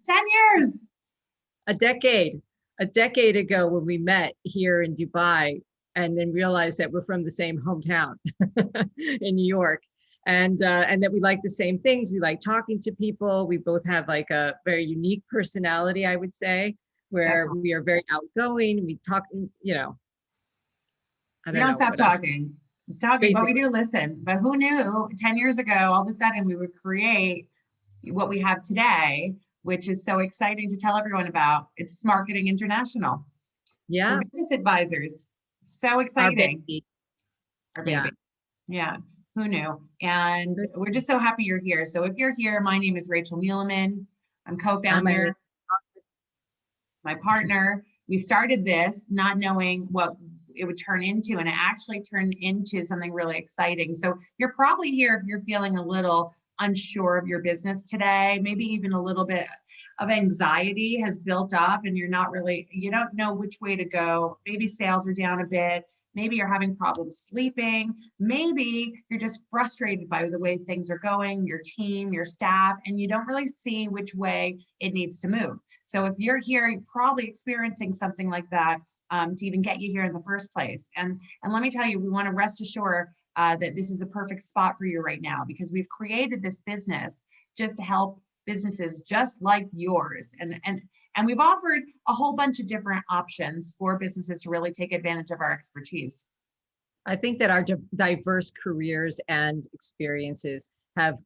10 years. A decade ago when we met here in Dubai, and then realized that we're from the same hometown in New York. And that we like the same things. We like talking to people. We both have like a very unique personality, I would say, where we are very outgoing. We talk, you know, We don't stop talking, but we do listen. But who knew 10 years ago, all of a sudden we would create what we have today, which is so exciting to tell everyone about. It's Smarketing International. Yeah. For business advisors. So exciting. Our baby. Yeah. Who knew? And we're just so happy you're here. So if you're here, my name is Rachel Eiléen. I'm co-founder, my partner. We started this not knowing what it would turn into, and it actually turned into something really exciting. So you're probably here if you're feeling a little unsure of your business today, maybe even a little bit of anxiety has built up and you don't know which way to go. Maybe sales are down a bit. Maybe you're having problems sleeping. Maybe you're just frustrated by the way things are going, your team, your staff, and you don't really see which way it needs to move. So if you're here, you're probably experiencing something like that to even get you here in the first place. And let me tell you, we want to rest assured that this is a perfect spot for you right now, because we've created this business just to help businesses just like yours. And we've offered a whole bunch of different options for businesses to really take advantage of our expertise. I think that our diverse careers and experiences have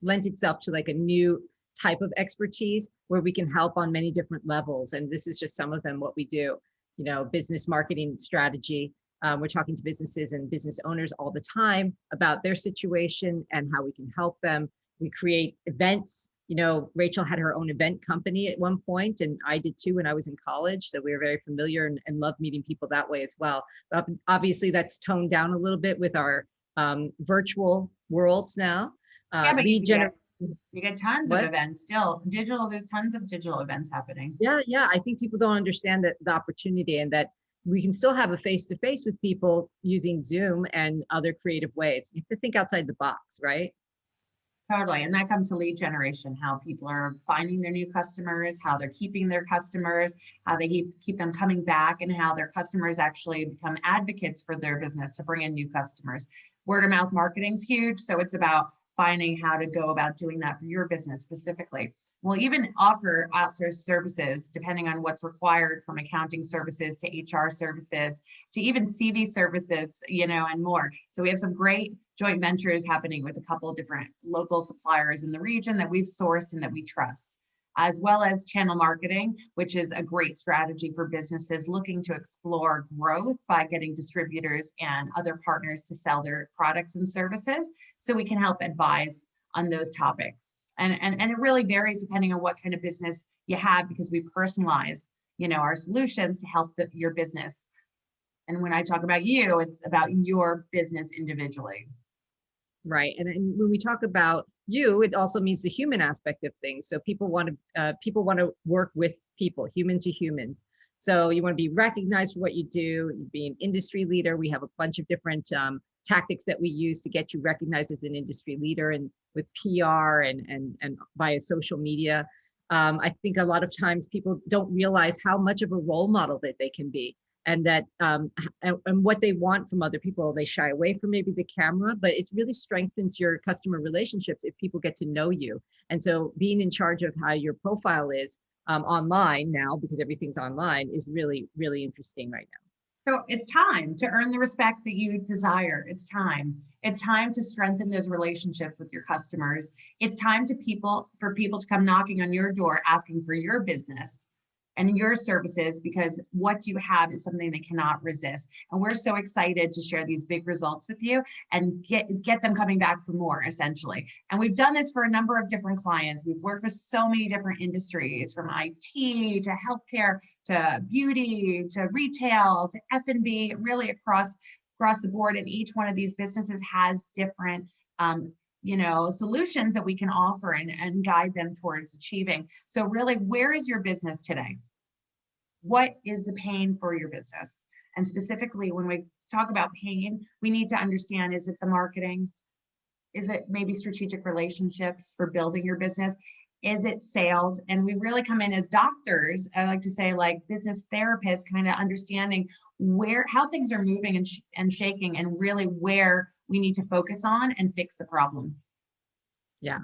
lent itself to like a new type of expertise where we can help on many different levels. And this is just some of them, what we do, you know, business marketing strategy. We're talking to businesses and business owners all the time about their situation and how we can help them. We create events. You know, Rachel had her own event company at one point, and I did too when I was in college. So we were very familiar and love meeting people that way as well. But obviously that's toned down a little bit with our virtual worlds now. Yeah, but you get tons of events still. Digital, there's tons of digital events happening. Yeah. I think people don't understand the opportunity, and that we can still have a face-to-face with people using Zoom and other creative ways. You have to think outside the box, right? Totally. And that comes to lead generation, how people are finding their new customers, how they're keeping their customers, how they keep them coming back, and how their customers actually become advocates for their business to bring in new customers. Word of mouth marketing is huge. So it's about finding how to go about doing that for your business specifically. We'll even offer outsourced services depending on what's required, from accounting services to HR services to even CV services, you know, and more. So we have some great joint ventures happening with a couple of different local suppliers in the region that we've sourced and that we trust, as well as channel marketing, which is a great strategy for businesses looking to explore growth by getting distributors and other partners to sell their products and services. So we can help advise on those topics. And it really varies depending on what kind of business you have, because we personalize, you know, our solutions to help your business. And when I talk about you, it's about your business individually. Right. And when we talk about you, it also means the human aspect of things. So people want to work with people, human to humans. So you want to be recognized for what you do, be an industry leader. We have a bunch of different tactics that we use to get you recognized as an industry leader, and with PR and via social media. I think a lot of times people don't realize how much of a role model that they can be, and that and what they want from other people. They shy away from maybe the camera, but it really strengthens your customer relationships if people get to know you. And so being in charge of how your profile is online now, because everything's online, is really, really interesting right now. So it's time to earn the respect that you desire. It's time. It's time to strengthen those relationships with your customers. It's time for people to come knocking on your door asking for your business and your services, because what you have is something they cannot resist. And we're so excited to share these big results with you and get them coming back for more, essentially. And we've done this for a number of different clients. We've worked with so many different industries, from IT to healthcare to beauty to retail to F&B, really across the board. And each one of these businesses has different solutions that we can offer and guide them towards achieving. So really, where is your business today? What is the pain for your business? And specifically, when we talk about pain, we need to understand, is it the marketing? Is it maybe strategic relationships for building your business? Is it sales? And we really come in as doctors. I like to say like business therapists, kind of understanding how things are moving and shaking, and really where we need to focus on and fix the problem. Yeah.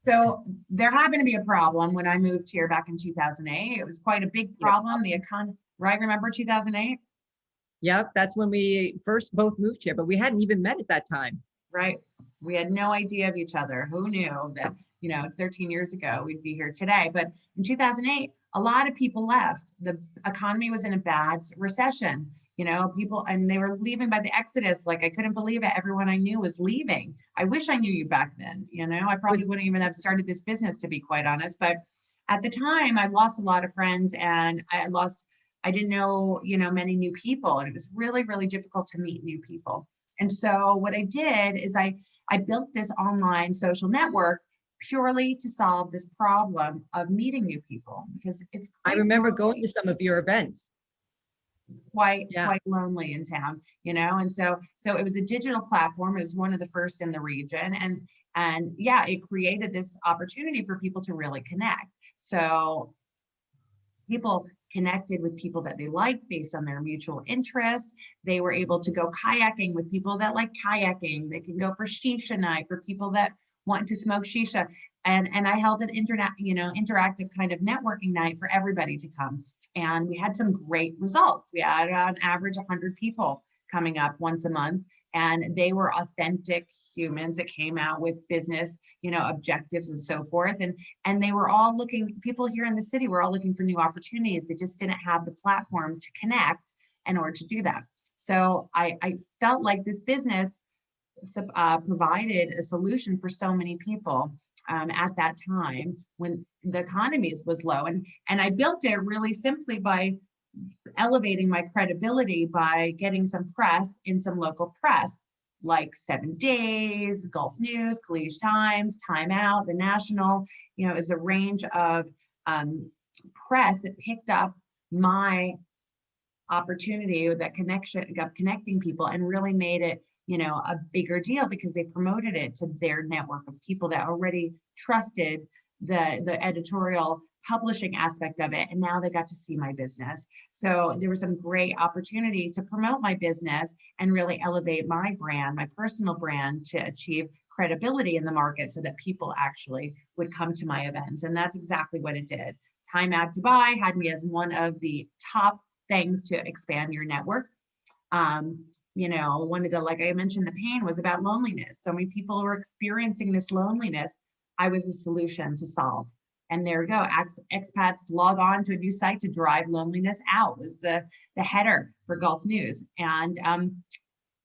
So there happened to be a problem when I moved here back in 2008. It was quite a big problem. The economy, right? Remember 2008? Yep. That's when we first both moved here, but we hadn't even met at that time. Right. We had no idea of each other. Who knew that, 13 years ago, we'd be here today. But in 2008, a lot of people left. The economy was in a bad recession, people, and they were leaving by the exodus. Like, I couldn't believe it. Everyone I knew was leaving. I wish I knew you back then. I probably wouldn't even have started this business, to be quite honest. But at the time, I lost a lot of friends, and I didn't know, many new people. And it was really, really difficult to meet new people. And so what I did is I built this online social network purely to solve this problem of meeting new people, because it's I remember going to some of your events. Quite lonely in town, and so it was a digital platform. It was one of the first in the region, and yeah, it created this opportunity for people to really connect. So people connected with people that they liked based on their mutual interests. They were able to go kayaking with people that like kayaking. They can go for shisha night for people that want to smoke shisha. And I held an interactive kind of networking night for everybody to come. And we had some great results. We had on average 100 people coming up once a month, and they were authentic humans that came out with business, objectives and so forth. And they were all people here in the city were all looking for new opportunities. They just didn't have the platform to connect in order to do that. So I felt like this business provided a solution for so many people at that time when the economy was low. And I built it really simply by elevating my credibility by getting some press in some local press, like 7 Days, Gulf News, Collegiate Times, Time Out, The National. It was a range of press that picked up my opportunity, that connection of connecting people, and really made it, a bigger deal, because they promoted it to their network of people that already trusted the editorial publishing aspect of it. And now they got to see my business. So there was some great opportunity to promote my business and really elevate my brand, my personal brand, to achieve credibility in the market so that people actually would come to my events. And that's exactly what it did. Time Out Dubai had me as one of the top things to expand your network. One of the, like I mentioned, the pain was about loneliness. So many people were experiencing this loneliness. I was a solution to solve. And there we go. Expats log on to a new site to drive loneliness out was the header for Gulf News. And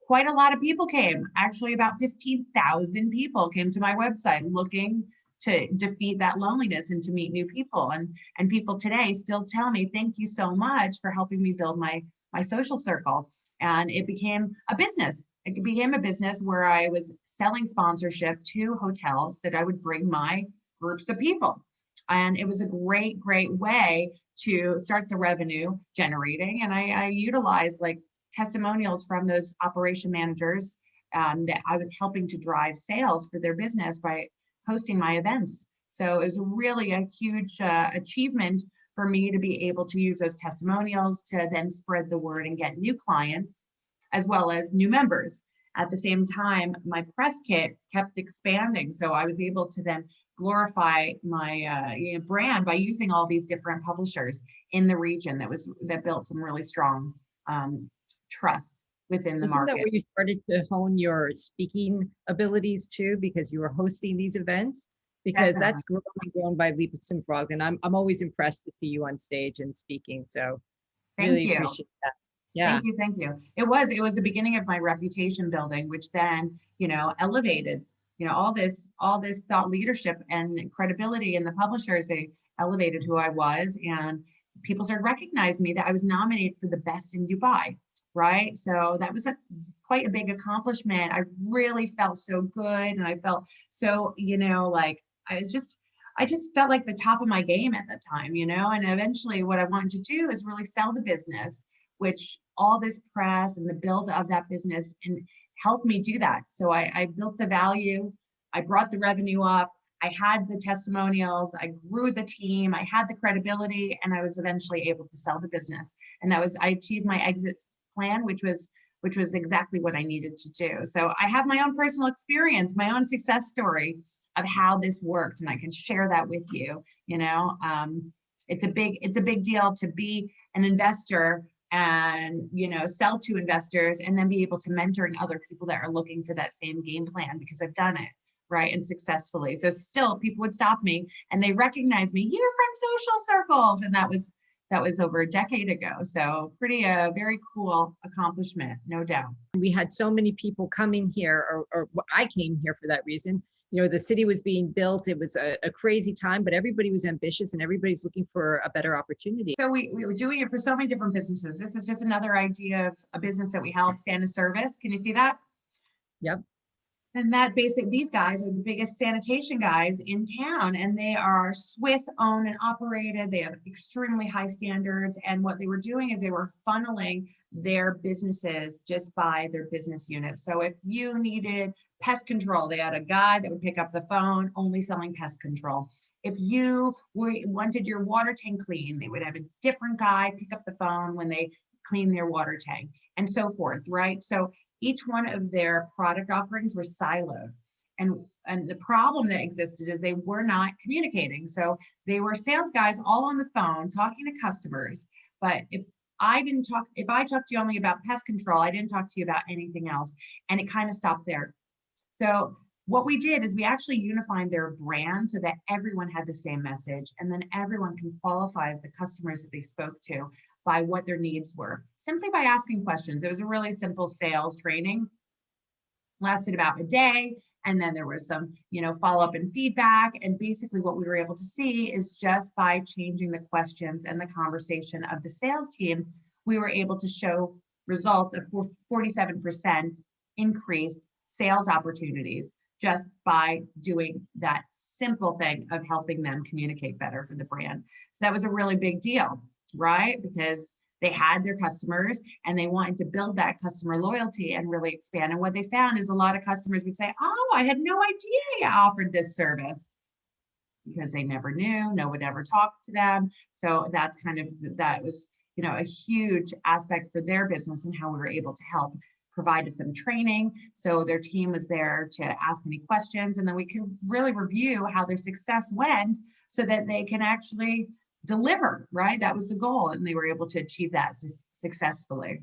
quite a lot of people came. Actually, about 15,000 people came to my website looking to defeat that loneliness and to meet new people. And people today still tell me, thank you so much for helping me build my social circle. And it became a business. It became a business where I was selling sponsorship to hotels that I would bring my groups of people. And it was a great, great way to start the revenue generating. And I utilized like testimonials from those operation managers that I was helping to drive sales for their business by hosting my events. So it was really a huge achievement for me to be able to use those testimonials to then spread the word and get new clients, as well as new members. At the same time, my press kit kept expanding. So I was able to then glorify my brand by using all these different publishers in the region that built some really strong trust within the market. Isn't that where you started to hone your speaking abilities too, because you were hosting these events? Because that's grown by leaps and frogs, and I'm always impressed to see you on stage and speaking. So really appreciate that. Yeah. Thank you. It was the beginning of my reputation building, which then, elevated, all this thought leadership and credibility in the publishers. They elevated who I was, and people started recognizing me, that I was nominated for the best in Dubai. Right. So that was quite a big accomplishment. I really felt so good. And I felt so, like I just felt like the top of my game at that time, and eventually what I wanted to do is really sell the business, which all this press and the build of that business and helped me do that. So I built the value, I brought the revenue up, I had the testimonials, I grew the team, I had the credibility, and I was eventually able to sell the business. And I achieved my exit plan, which was exactly what I needed to do. So I have my own personal experience, my own success story of how this worked, and I can share that with you. It's a big deal to be an investor and sell to investors, and then be able to mentoring other people that are looking for that same game plan, because I've done it, right, and successfully. So still people would stop me and they recognize me, you're from social circles, and that was over a decade ago. So very cool accomplishment, no doubt. We had so many people coming here, or I came here for that reason. The city was being built. It was a crazy time, but everybody was ambitious and everybody's looking for a better opportunity. So we were doing it for so many different businesses. This is just another idea of a business that we help, Santa Service. Can you see that? Yep. And these guys are the biggest sanitation guys in town, and they are Swiss owned and operated. They have extremely high standards. And what they were doing is they were funneling their businesses just by their business units. So if you needed pest control, they had a guy that would pick up the phone only selling pest control. If you wanted your water tank clean, they would have a different guy pick up the phone when they clean their water tank, and so forth, right? So each one of their product offerings were siloed. And the problem that existed is they were not communicating. So they were sales guys all on the phone talking to customers. But if I talked to you only about pest control, I didn't talk to you about anything else. And it kind of stopped there. So what we did is we actually unified their brand so that everyone had the same message, and then everyone can qualify the customers that they spoke to by what their needs were, simply by asking questions. It was a really simple sales training, lasted about a day, and then there was some, follow-up and feedback. And basically what we were able to see is just by changing the questions and the conversation of the sales team, we were able to show results of 47% increased sales opportunities just by doing that simple thing of helping them communicate better for the brand. So that was a really big deal, right? Because they had their customers and they wanted to build that customer loyalty and really expand. And what they found is a lot of customers would say, oh, I had no idea you offered this service, because they never knew, no one ever talked to them. So that was, a huge aspect for their business and how we were able to help. Provided some training, so their team was there to ask any questions, and then we could really review how their success went so that they can actually deliver, right? That was the goal, and they were able to achieve that successfully.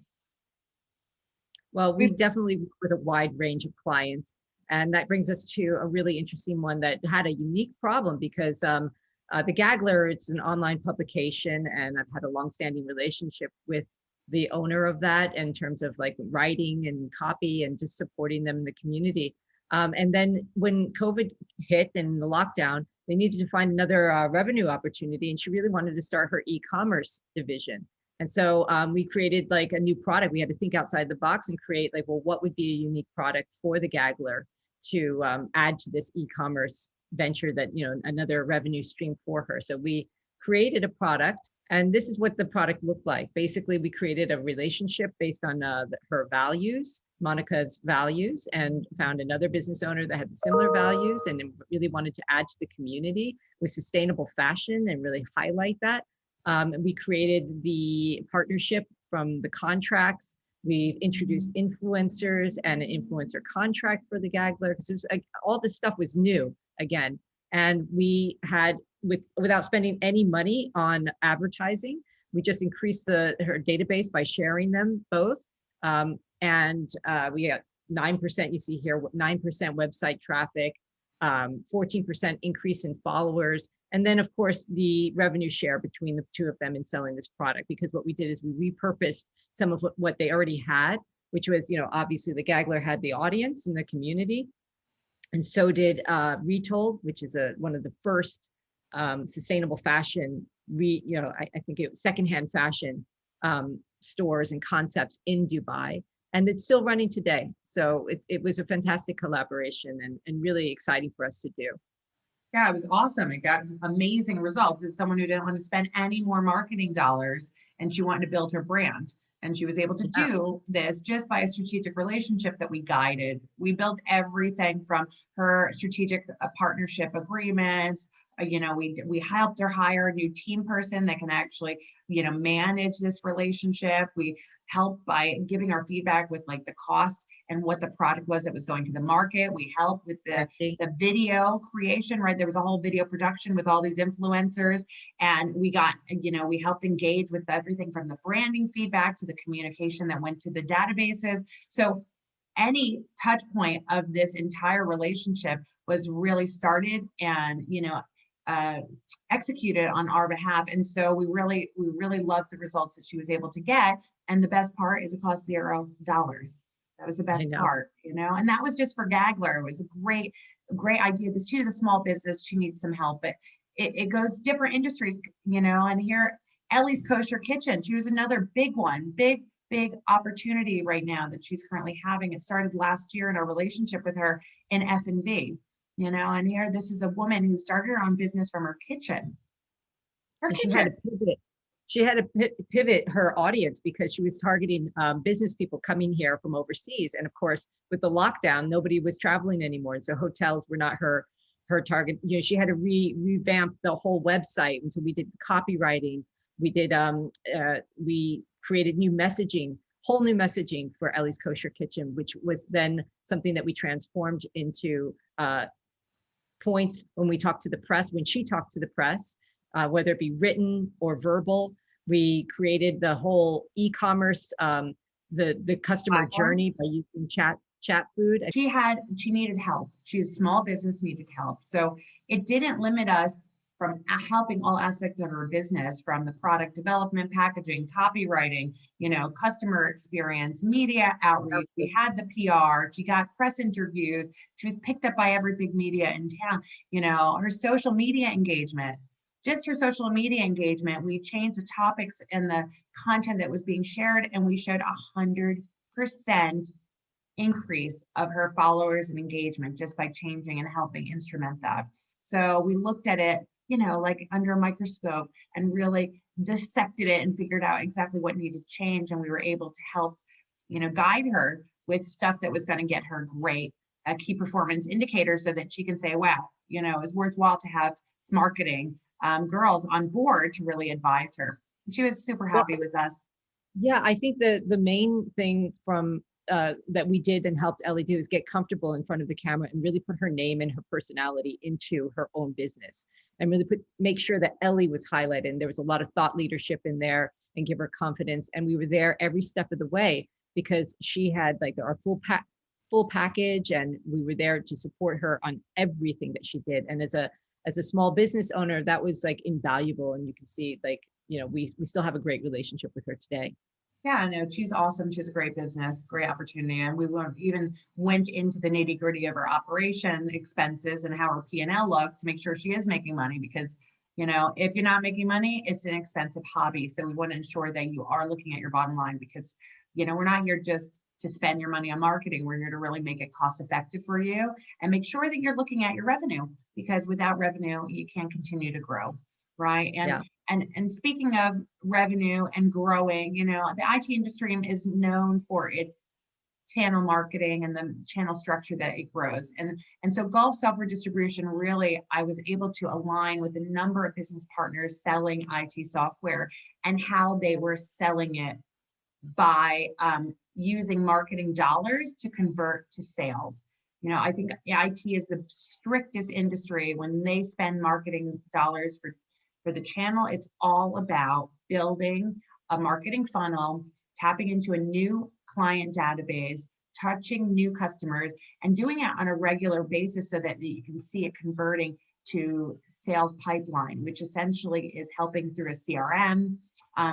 Well, we definitely work with a wide range of clients, and that brings us to a really interesting one that had a unique problem, because the Gagler, it's an online publication, and I've had a long-standing relationship with the owner of that in terms of like writing and copy and just supporting them in the community. And then when COVID hit and the lockdown, they needed to find another revenue opportunity, and she really wanted to start her e-commerce division. And so we created like a new product. We had to think outside the box and create like, well, what would be a unique product for the Gagler to add to this e-commerce venture that, another revenue stream for her. So we created a product, and this is what the product looked like. Basically, we created a relationship based on her values, Monica's values, and found another business owner that had similar values and really wanted to add to the community with sustainable fashion and really highlight that. And we created the partnership from the contracts. We introduced influencers and an influencer contract for the Gagler, because all this stuff was new again. And we had, without spending any money on advertising, we just increased her database by sharing them both. And we got 9%, you see here, 9% website traffic, 14% increase in followers. And then of course the revenue share between the two of them in selling this product, because what we did is we repurposed some of what they already had, which was, obviously the Gagler had the audience in the community. And so did Retold, which is one of the first sustainable fashion, I think it was secondhand fashion stores and concepts in Dubai. And it's still running today. So it was a fantastic collaboration and really exciting for us to do. Yeah, it was awesome. It got amazing results. As someone who didn't want to spend any more marketing dollars and she wanted to build her brand. And she was able to do this just by a strategic relationship that we guided. We built everything from her strategic partnership agreements. We helped her hire a new team person that can actually, manage this relationship. We helped by giving our feedback with like the cost and what the product was that was going to the market. We helped with the video creation, right? There was a whole video production with all these influencers, and we got, we helped engage with everything from the branding feedback to the communication that went to the databases. So any touch point of this entire relationship was really started and, executed on our behalf. And so we really loved the results that she was able to get. And the best part is it cost $0. That was the best part, and that was just for Gagler. It was a great idea. She is a small business. She needs some help, but it goes different industries, and here Ellie's Kosher Kitchen. She was another big one, big opportunity right now that she's currently having. It started last year in our relationship with her in F&B, and here this is a woman who started her own business from her kitchen. She had to pivot her audience because she was targeting business people coming here from overseas. And of course, with the lockdown, nobody was traveling anymore. So hotels were not her target. She had to revamp the whole website. And so we did copywriting. We created whole new messaging for Ellie's Kosher Kitchen, which was then something that we transformed into points when we talked to the press, when she talked to the press. Whether it be written or verbal. We created the whole e-commerce, the customer journey by using chat food. She needed help. She's a small business, needed help. So it didn't limit us from helping all aspects of her business, from the product development, packaging, copywriting, customer experience, media outreach. We had the PR. She got press interviews. She was picked up by every big media in town. Her social media engagement. Just her social media engagement, we changed the topics and the content that was being shared, and we showed 100% increase of her followers and engagement just by changing and helping instrument that. So we looked at it, like under a microscope and really dissected it and figured out exactly what needed to change. And we were able to help, guide her with stuff that was going to get her great key performance indicators so that she can say, wow, it's worthwhile to have Smarketing girls on board to really advise her. She was super happy with us. Yeah, I think the main thing from that we did and helped Ellie do is get comfortable in front of the camera and really put her name and her personality into her own business, and really make sure that Ellie was highlighted. And there was a lot of thought leadership in there and give her confidence. And we were there every step of the way because she had like our full package, and we were there to support her on everything that she did. And as a small business owner, that was like invaluable. And you can see we still have a great relationship with her today. Yeah, no, she's awesome. She's a great business, great opportunity. And we even went into the nitty gritty of her operation expenses and how her P&L looks to make sure she is making money, because, if you're not making money, it's an expensive hobby. So we want to ensure that you are looking at your bottom line, because, we're not here just to spend your money on marketing. We're here to really make it cost effective for you and make sure that you're looking at your revenue, because without revenue, you can't continue to grow. Right. And speaking of revenue and growing, the IT industry is known for its channel marketing and the channel structure that it grows. And so Gulf Software Distribution, really, I was able to align with a number of business partners selling IT software and how they were selling it by using marketing dollars to convert to sales. I think IT is the strictest industry when they spend marketing dollars for the channel. It's all about building a marketing funnel, tapping into a new client database, touching new customers, and doing it on a regular basis so that you can see it converting to sales pipeline, which essentially is helping through a CRM,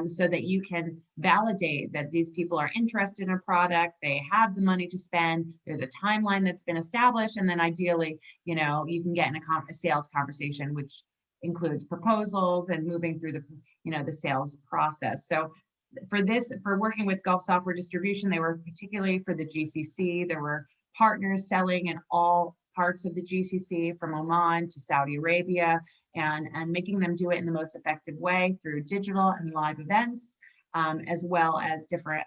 so that you can validate that these people are interested in a product, they have the money to spend, there's a timeline that's been established, and then ideally, you can get in a sales conversation, which includes proposals and moving through the sales process. So for working with Gulf Software Distribution, they were particularly for the GCC. There were partners selling in all parts of the GCC, from Oman to Saudi Arabia, and making them do it in the most effective way through digital and live events. as well as different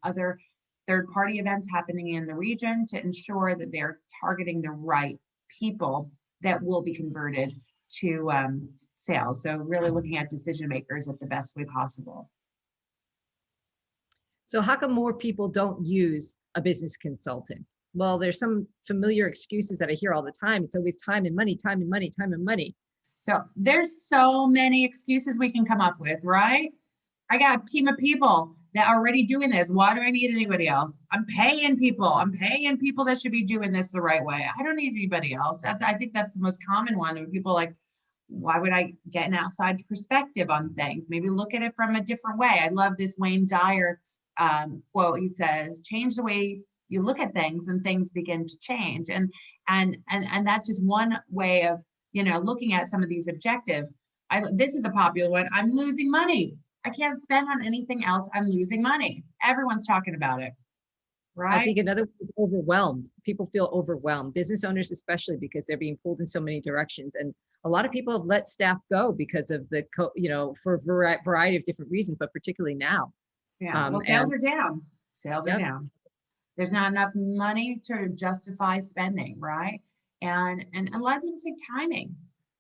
other third-party events happening in the region to ensure that they're targeting the right people that will be converted to sales. So really looking at decision makers at the best way possible. So how come more people don't use a business consultant? Well, there's some familiar excuses that I hear all the time. It's always time and money, time and money, time and money. So there's so many excuses we can come up with, right? I got a team of people that are already doing this. Why do I need anybody else? I'm paying people. I'm paying people that should be doing this the right way. I don't need anybody else. I think that's the most common one. When people like, why would I get an outside perspective on things? Maybe look at it from a different way. I love this Wayne Dyer quote. He says, change the way you look at things and things begin to change. And that's just one way of, looking at some of these objectives. This is a popular one. I'm losing money. I can't spend on anything else. I'm losing money. Everyone's talking about it, right? I think another overwhelmed. People feel overwhelmed, business owners especially, because they're being pulled in so many directions. And a lot of people have let staff go because of the, for a variety of different reasons, but particularly now. Yeah, well, sales are down. Sales are down. There's not enough money to justify spending, right? And a lot of people say timing,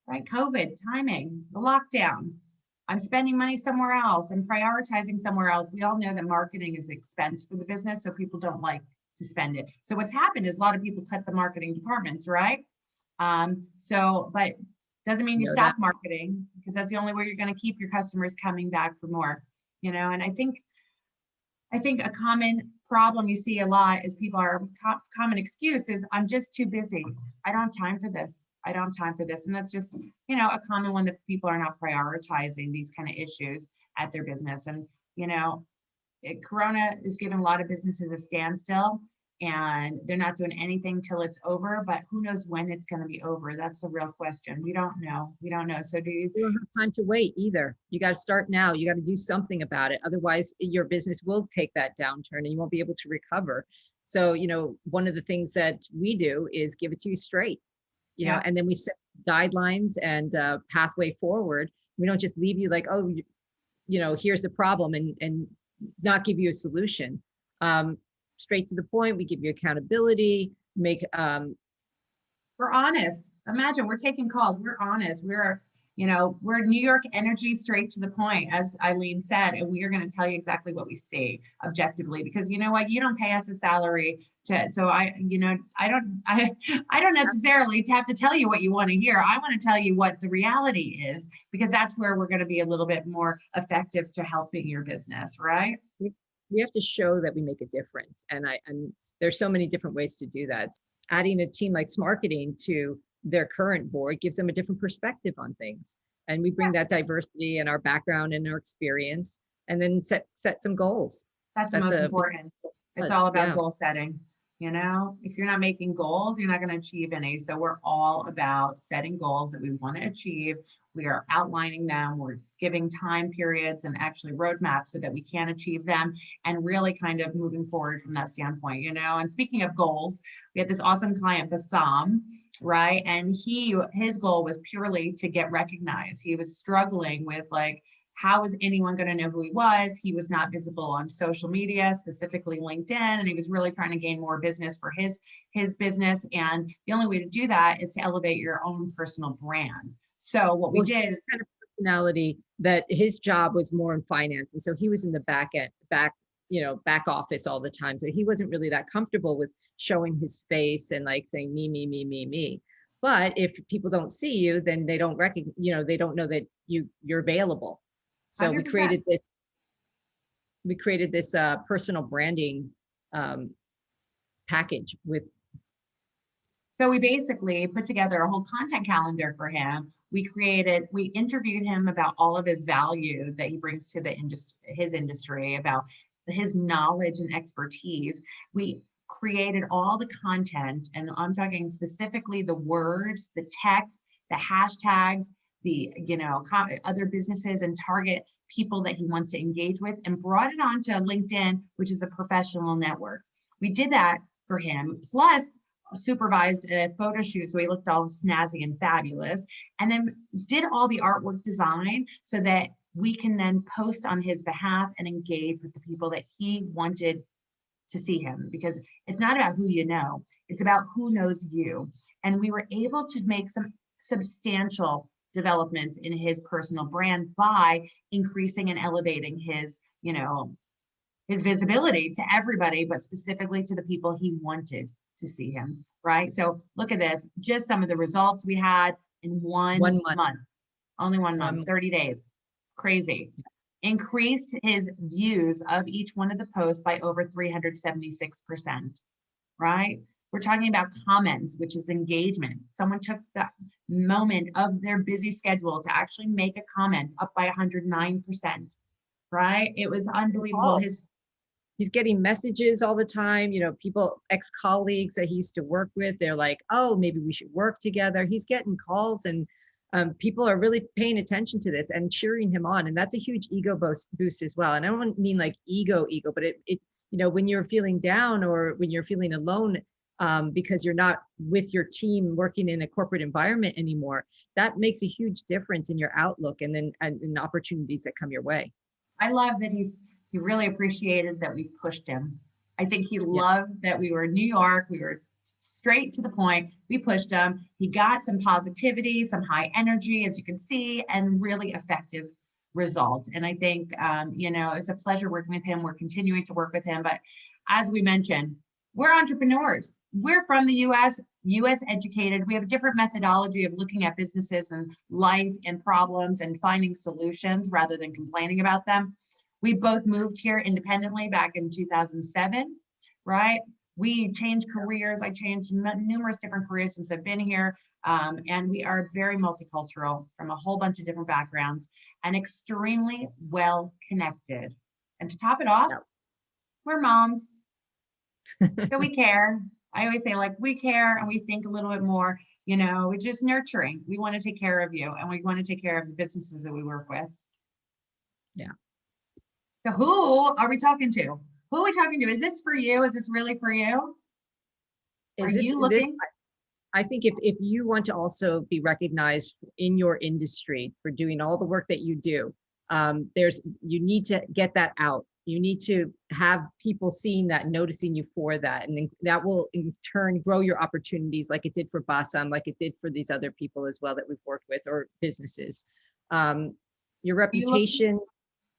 right? COVID, timing, the lockdown. I'm spending money somewhere else. I'm prioritizing somewhere else. We all know that marketing is expense for the business, so people don't like to spend it. So what's happened is a lot of people cut the marketing departments, right? But doesn't mean you stop marketing, because that's the only way you're going to keep your customers coming back for more, and I think a common problem you see a lot is people are common excuse is, I'm just too busy. I don't have time for this. I don't have time for this. And that's just, a common one, that people are not prioritizing these kind of issues at their business. And, Corona is giving a lot of businesses a standstill, and they're not doing anything till it's over, but who knows when it's going to be over? That's the real question. We don't know. So you don't have time to wait either. You got to start now. You got to do something about it. Otherwise your business will take that downturn and you won't be able to recover. So, one of the things that we do is give it to you straight. And then we set guidelines and pathway forward. We don't just leave you like, oh, here's the problem and not give you a solution. Straight to the point. We give you accountability, we're honest. Imagine we're taking calls. We're honest. We're New York energy, straight to the point, as Eileen said, and we are going to tell you exactly what we see objectively, because you know what, you don't pay us a salary so I don't necessarily have to tell you what you want to hear. I want to tell you what the reality is, because that's where we're going to be a little bit more effective to helping your business, right? We have to show that we make a difference. And there's so many different ways to do that. Adding a team like Smarketing to their current board gives them a different perspective on things. And we bring that diversity and our background and our experience, and then set some goals. That's the most important. It's all about goal setting. If you're not making goals, you're not going to achieve any. So we're all about setting goals that we want to achieve. We are outlining them. We're giving time periods and actually roadmaps so that we can achieve them, and really kind of moving forward from that standpoint, And speaking of goals, we had this awesome client, Bassam, right? And his goal was purely to get recognized. He was struggling with how was anyone going to know who he was? He was not visible on social media, specifically LinkedIn, and he was really trying to gain more business for his business. And the only way to do that is to elevate your own personal brand. So what we did is kind of personality that his job was more in finance, and so he was in the back office all the time. So he wasn't really that comfortable with showing his face and saying me. But if people don't see you, then they don't recognize, they don't know that you're available. So 100%. we created this personal branding package with. So we basically put together a whole content calendar for him. We interviewed him about all of his value that he brings to his industry, about his knowledge and expertise. We created all the content, and I'm talking specifically the words, the text, the hashtags, the other businesses and target people that he wants to engage with, and brought it onto LinkedIn, which is a professional network. We did that for him, plus supervised a photo shoot, so he looked all snazzy and fabulous, and then did all the artwork design so that we can then post on his behalf and engage with the people that he wanted to see him, because it's not about who you know, it's about who knows you. And we were able to make some substantial developments in his personal brand by increasing and elevating his, his visibility to everybody, but specifically to the people he wanted to see him, right? So look at this, just some of the results we had in one month, only 1 month, 30 days, crazy. Increased his views of each one of the posts by over 376%, right? We're talking about comments, which is engagement. Someone took that moment of their busy schedule to actually make a comment, up by 109%, right? It was unbelievable. He's getting messages all the time, people, ex-colleagues that he used to work with, they're like, oh, maybe we should work together. He's getting calls, and people are really paying attention to this and cheering him on. And that's a huge ego boost as well. And I don't mean like ego, but it when you're feeling down or when you're feeling alone, because you're not with your team working in a corporate environment anymore, that makes a huge difference in your outlook and then and opportunities that come your way. I love that he really appreciated that we pushed him. I think he loved that we were in New York. We were straight to the point. We pushed him. He got some positivity, some high energy, as you can see, and really effective results. And I think, it's a pleasure working with him. We're continuing to work with him. But as we mentioned, we're entrepreneurs. We're from the US educated. We have a different methodology of looking at businesses and life and problems and finding solutions rather than complaining about them. We both moved here independently back in 2007, right? We changed careers. I changed numerous different careers since I've been here. And we are very multicultural from a whole bunch of different backgrounds and extremely well connected. And to top it off, we're moms. So we care. I always say, like, we care and we think a little bit more, we're just nurturing. We want to take care of you and we want to take care of the businesses that we work with. Yeah. So who are we talking to? Who are we talking to? Is this for you? Is this really for you? Are you looking? I think if you want to also be recognized in your industry for doing all the work that you do, you need to get that out. You need to have people seeing that, noticing you for that. And then that will in turn grow your opportunities like it did for Basam, like it did for these other people as well that we've worked with, or businesses. Your reputation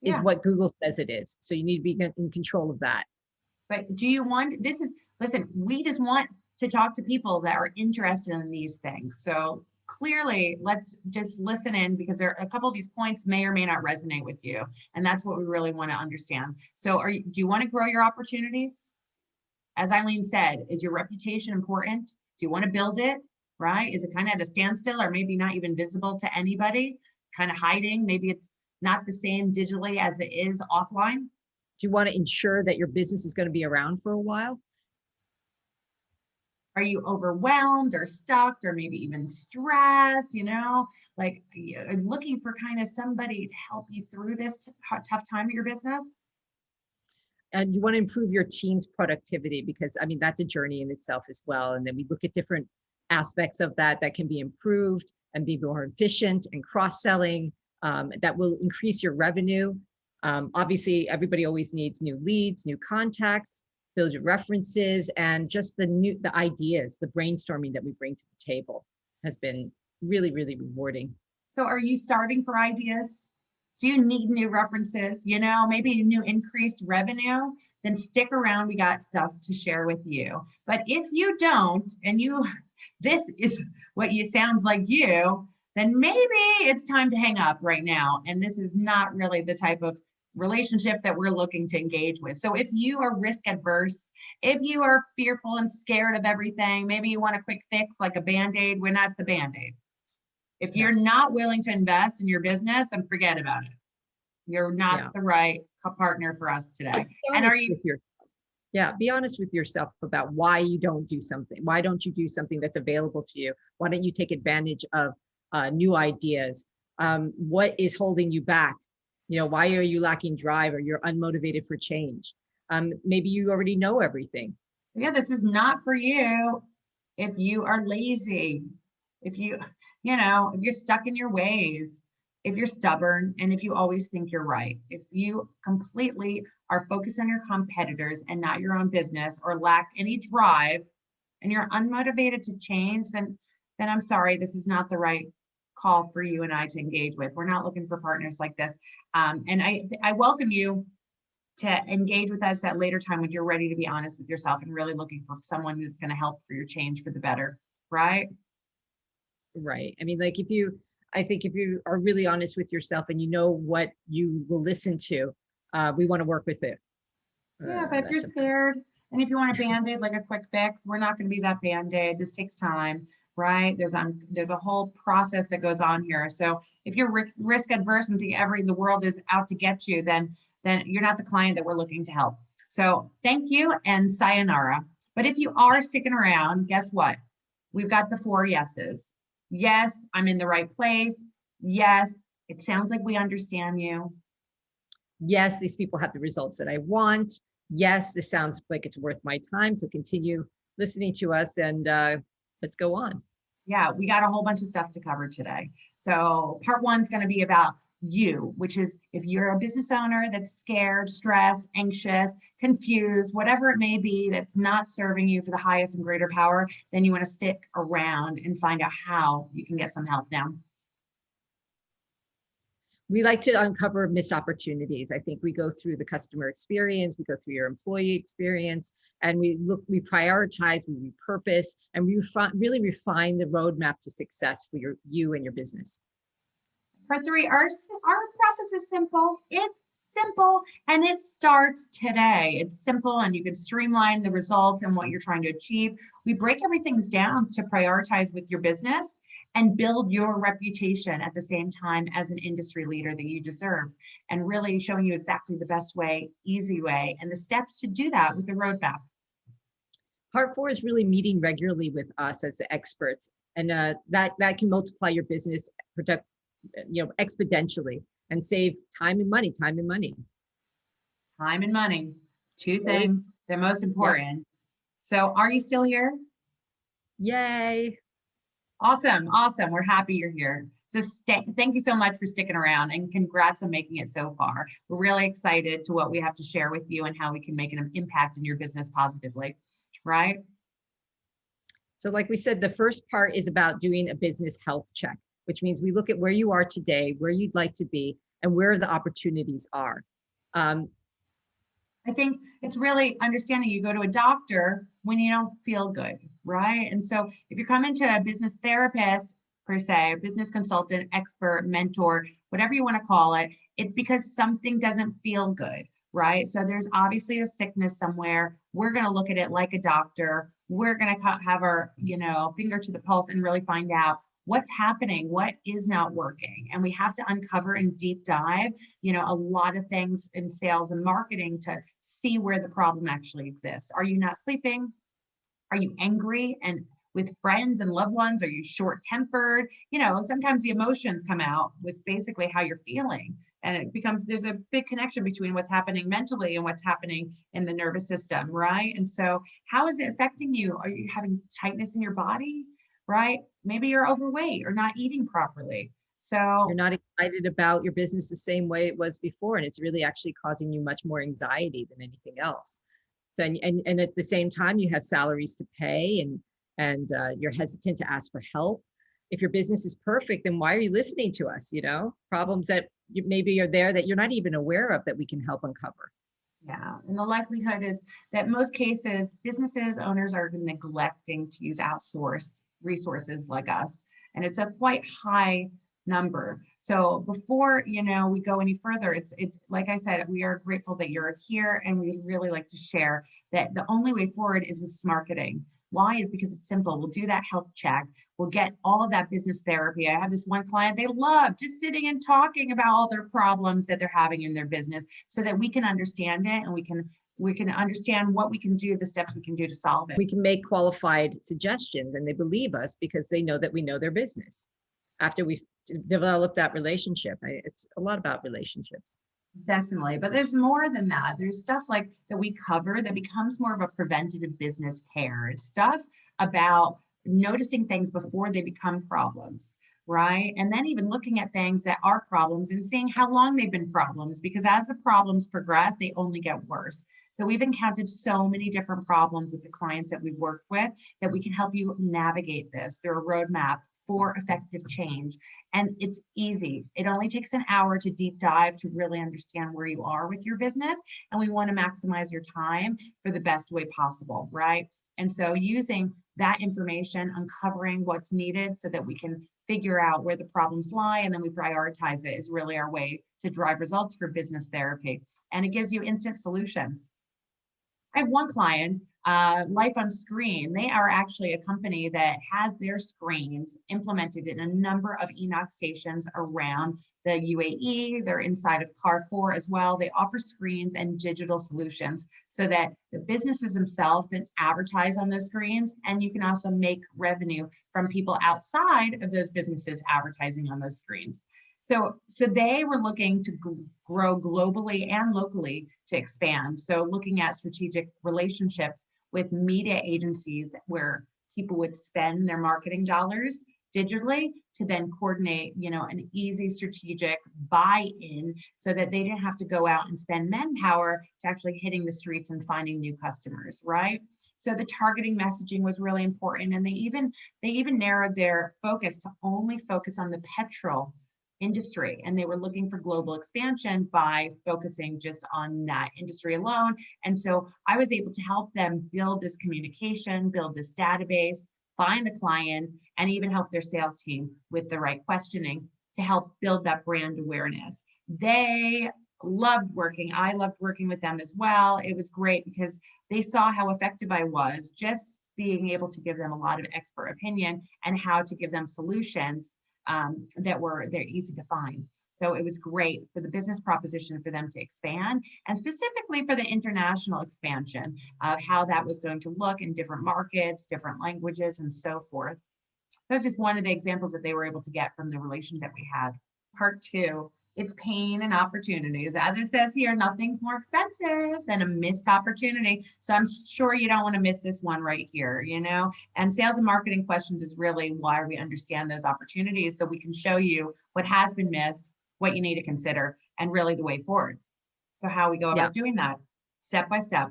is what Google says it is. So you need to be in control of that. But do you want, listen, we just want to talk to people that are interested in these things. So clearly, let's just listen in, because there are a couple of these points may or may not resonate with you. And that's what we really want to understand. So do you want to grow your opportunities? As Eileen said, is your reputation important? Do you want to build it, right? Is it kind of at a standstill or maybe not even visible to anybody? It's kind of hiding. Maybe it's not the same digitally as it is offline. Do you want to ensure that your business is going to be around for a while? Are you overwhelmed or stuck or maybe even stressed, like looking for kind of somebody to help you through this tough time of your business? And you want to improve your team's productivity, because that's a journey in itself as well. And then we look at different aspects of that can be improved and be more efficient, and cross-selling that will increase your revenue. Obviously, everybody always needs new leads, new contacts, build your references, and just the ideas, the brainstorming that we bring to the table has been really, really rewarding. So are you starving for ideas? Do you need new references? Maybe new increased revenue? Then stick around. We got stuff to share with you. But if you don't, and this is what you sounds like you, then maybe it's time to hang up right now. And this is not really the type of relationship that we're looking to engage with. So if you are risk adverse, if you are fearful and scared of everything, maybe you want a quick fix like a Band-Aid, we're not the Band-Aid. If you're not willing to invest in your business, then forget about it. You're not the right partner for us today. And are you? Be honest with yourself about why you don't do something. Why don't you do something that's available to you? Why don't you take advantage of new ideas? What is holding you back? Why are you lacking drive, or you're unmotivated for change? Maybe you already know everything. Yeah, this is not for you. If you are lazy, if you're stuck in your ways, if you're stubborn, and if you always think you're right, if you completely are focused on your competitors and not your own business, or lack any drive, and you're unmotivated to change, then I'm sorry, this is not the right call for you and I to engage with. We're not looking for partners like this. And I welcome you to engage with us at later time when you're ready to be honest with yourself and really looking for someone who's going to help for your change for the better, right? Right. I mean, like I think if you are really honest with yourself and you know what you will listen to, we want to work with it. Yeah, but if you're scared and if you want a Band-Aid, like a quick fix, we're not going to be that Band-Aid. This takes time, right? There's a whole process that goes on here. So if you're risk adverse and think the world is out to get you, then you're not the client that we're looking to help. So thank you and sayonara. But if you are sticking around, guess what? We've got the 4 yeses. Yes, I'm in the right place. Yes, it sounds like we understand you. Yes, these people have the results that I want. Yes, this sounds like it's worth my time. So continue listening to us and let's go on. Yeah, we got a whole bunch of stuff to cover today. So part 1 is going to be about you, which is if you're a business owner that's scared, stressed, anxious, confused, whatever it may be, that's not serving you for the highest and greater power, then you want to stick around and find out how you can get some help now. We like to uncover missed opportunities. I think we go through the customer experience, we go through your employee experience, and we prioritize, we repurpose, and we really refine the roadmap to success for you and your business. Part 3, our process is simple. It's simple and it starts today. It's simple and you can streamline the results and what you're trying to achieve. We break everything down to prioritize with your business and build your reputation at the same time as an industry leader that you deserve, and really showing you exactly the best way, easy way, and the steps to do that with a roadmap. Part 4 is really meeting regularly with us as the experts, and that can multiply your business exponentially and save time and money. Time and money. 2 things, they're most important. Yep. So are you still here? Yay. Awesome. We're happy you're here. So thank you so much for sticking around, and congrats on making it so far. We're really excited to what we have to share with you and how we can make an impact in your business positively, right? So like we said, the first part is about doing a business health check, which means we look at where you are today, where you'd like to be, and where the opportunities are. I think it's really understanding you go to a doctor when you don't feel good, right? And so if you're coming to a business therapist, per se, a business consultant, expert, mentor, whatever you want to call it, it's because something doesn't feel good, right? So there's obviously a sickness somewhere. We're going to look at it like a doctor. We're going to have our, finger to the pulse and really find out what's happening, what is not working. And we have to uncover and deep dive, a lot of things in sales and marketing to see where the problem actually exists. Are you not sleeping? Are you angry and with friends and loved ones? Are you short-tempered? Sometimes the emotions come out with basically how you're feeling. And there's a big connection between what's happening mentally and what's happening in the nervous system, right? And so how is it affecting you? Are you having tightness in your body? Right? Maybe you're overweight or not eating properly. So you're not excited about your business the same way it was before. And it's really actually causing you much more anxiety than anything else. So, and at the same time, you have salaries to pay and you're hesitant to ask for help. If your business is perfect, then why are you listening to us? Problems that maybe are there that you're not even aware of that we can help uncover. Yeah, and the likelihood is that most cases, businesses, owners are neglecting to use outsourced resources like us. And it's a quite high number. So before, we go any further, it's like I said, we are grateful that you're here, and we really like to share that the only way forward is with Smarketing. Why? Is because it's simple. We'll do that health check. We'll get all of that business therapy. I have this one client, they love just sitting and talking about all their problems that they're having in their business so that we can understand it and we can understand what we can do, the steps we can do to solve it. We can make qualified suggestions and they believe us because they know that we know their business. After we've developed that relationship, it's a lot about relationships. Definitely. But there's more than that. There's stuff like that we cover that becomes more of a preventative business care. It's stuff about noticing things before they become problems, right? And then even looking at things that are problems and seeing how long they've been problems, because as the problems progress, they only get worse. So we've encountered so many different problems with the clients that we've worked with that we can help you navigate this through a roadmap for effective change. And it's easy. It only takes an hour to deep dive to really understand where you are with your business. And we want to maximize your time for the best way possible, right? And so using that information, uncovering what's needed so that we can figure out where the problems lie and then we prioritize it is really our way to drive results for business therapy. And it gives you instant solutions. I have one client, Life on Screen. They are actually a company that has their screens implemented in a number of Enoch stations around the UAE. They're inside of Carrefour as well. They offer screens and digital solutions so that the businesses themselves can advertise on those screens, and you can also make revenue from people outside of those businesses advertising on those screens. So they were looking to grow globally and locally to expand. So looking at strategic relationships with media agencies where people would spend their marketing dollars digitally to then coordinate, an easy strategic buy-in so that they didn't have to go out and spend manpower to actually hitting the streets and finding new customers, right? So the targeting messaging was really important. And they even narrowed their focus to only focus on the petrol industry, and they were looking for global expansion by focusing just on that industry alone. And so I was able to help them build this communication, build this database, find the client, and even help their sales team with the right questioning to help build that brand awareness. They loved working. I loved working with them as well. It was great because they saw how effective I was, just being able to give them a lot of expert opinion and how to give them solutions they're easy to find. So it was great for the business proposition for them to expand, and specifically for the international expansion of how that was going to look in different markets, different languages, and so forth. So that's just one of the examples that they were able to get from the relation that we had. Part two, it's pain and opportunities. As it says here, nothing's more expensive than a missed opportunity. So I'm sure you don't want to miss this one right here, And sales and marketing questions is really why we understand those opportunities, so we can show you what has been missed, what you need to consider, and really the way forward. So how we go about doing that, step by step.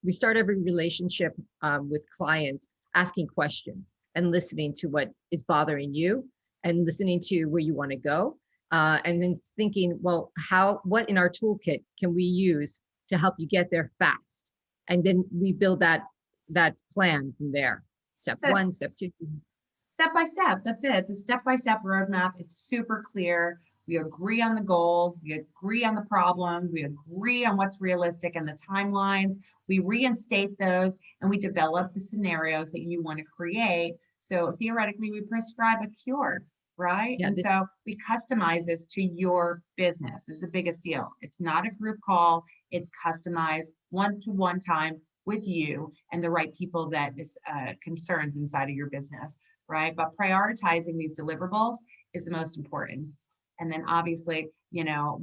We start every relationship with clients asking questions and listening to what is bothering you and listening to where you want to go. And then thinking, well, what in our toolkit can we use to help you get there fast? And then we build that plan from there. Step one, step two. Step by step, that's it. It's a step-by-step roadmap. It's super clear. We agree on the goals. We agree on the problem. We agree on what's realistic and the timelines. We reinstate those, and we develop the scenarios that you want to create. So theoretically, we prescribe a cure, right? And so we customize this to your business. This is the biggest deal. It's not a group call. It's customized one-to-one time with you and the right people that is concerned inside of your business, right? But prioritizing these deliverables is the most important. And then obviously,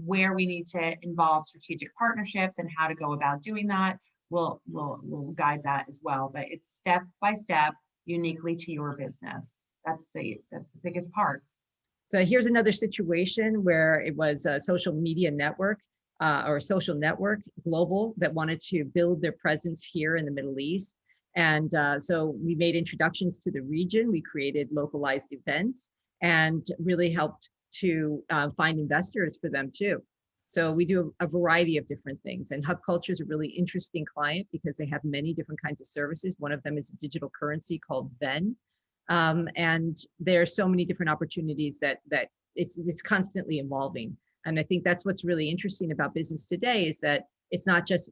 where we need to involve strategic partnerships and how to go about doing that, we'll guide that as well. But it's step by step, uniquely to your business. That's the biggest part. So here's another situation where it was a social media network or a social network global that wanted to build their presence here in the Middle East. And so we made introductions to the region. We created localized events and really helped to find investors for them too. So we do a variety of different things. And Hub Culture is a really interesting client because they have many different kinds of services. One of them is a digital currency called VEN. And there are so many different opportunities that it's constantly evolving. And I think that's what's really interesting about business today is that it's not just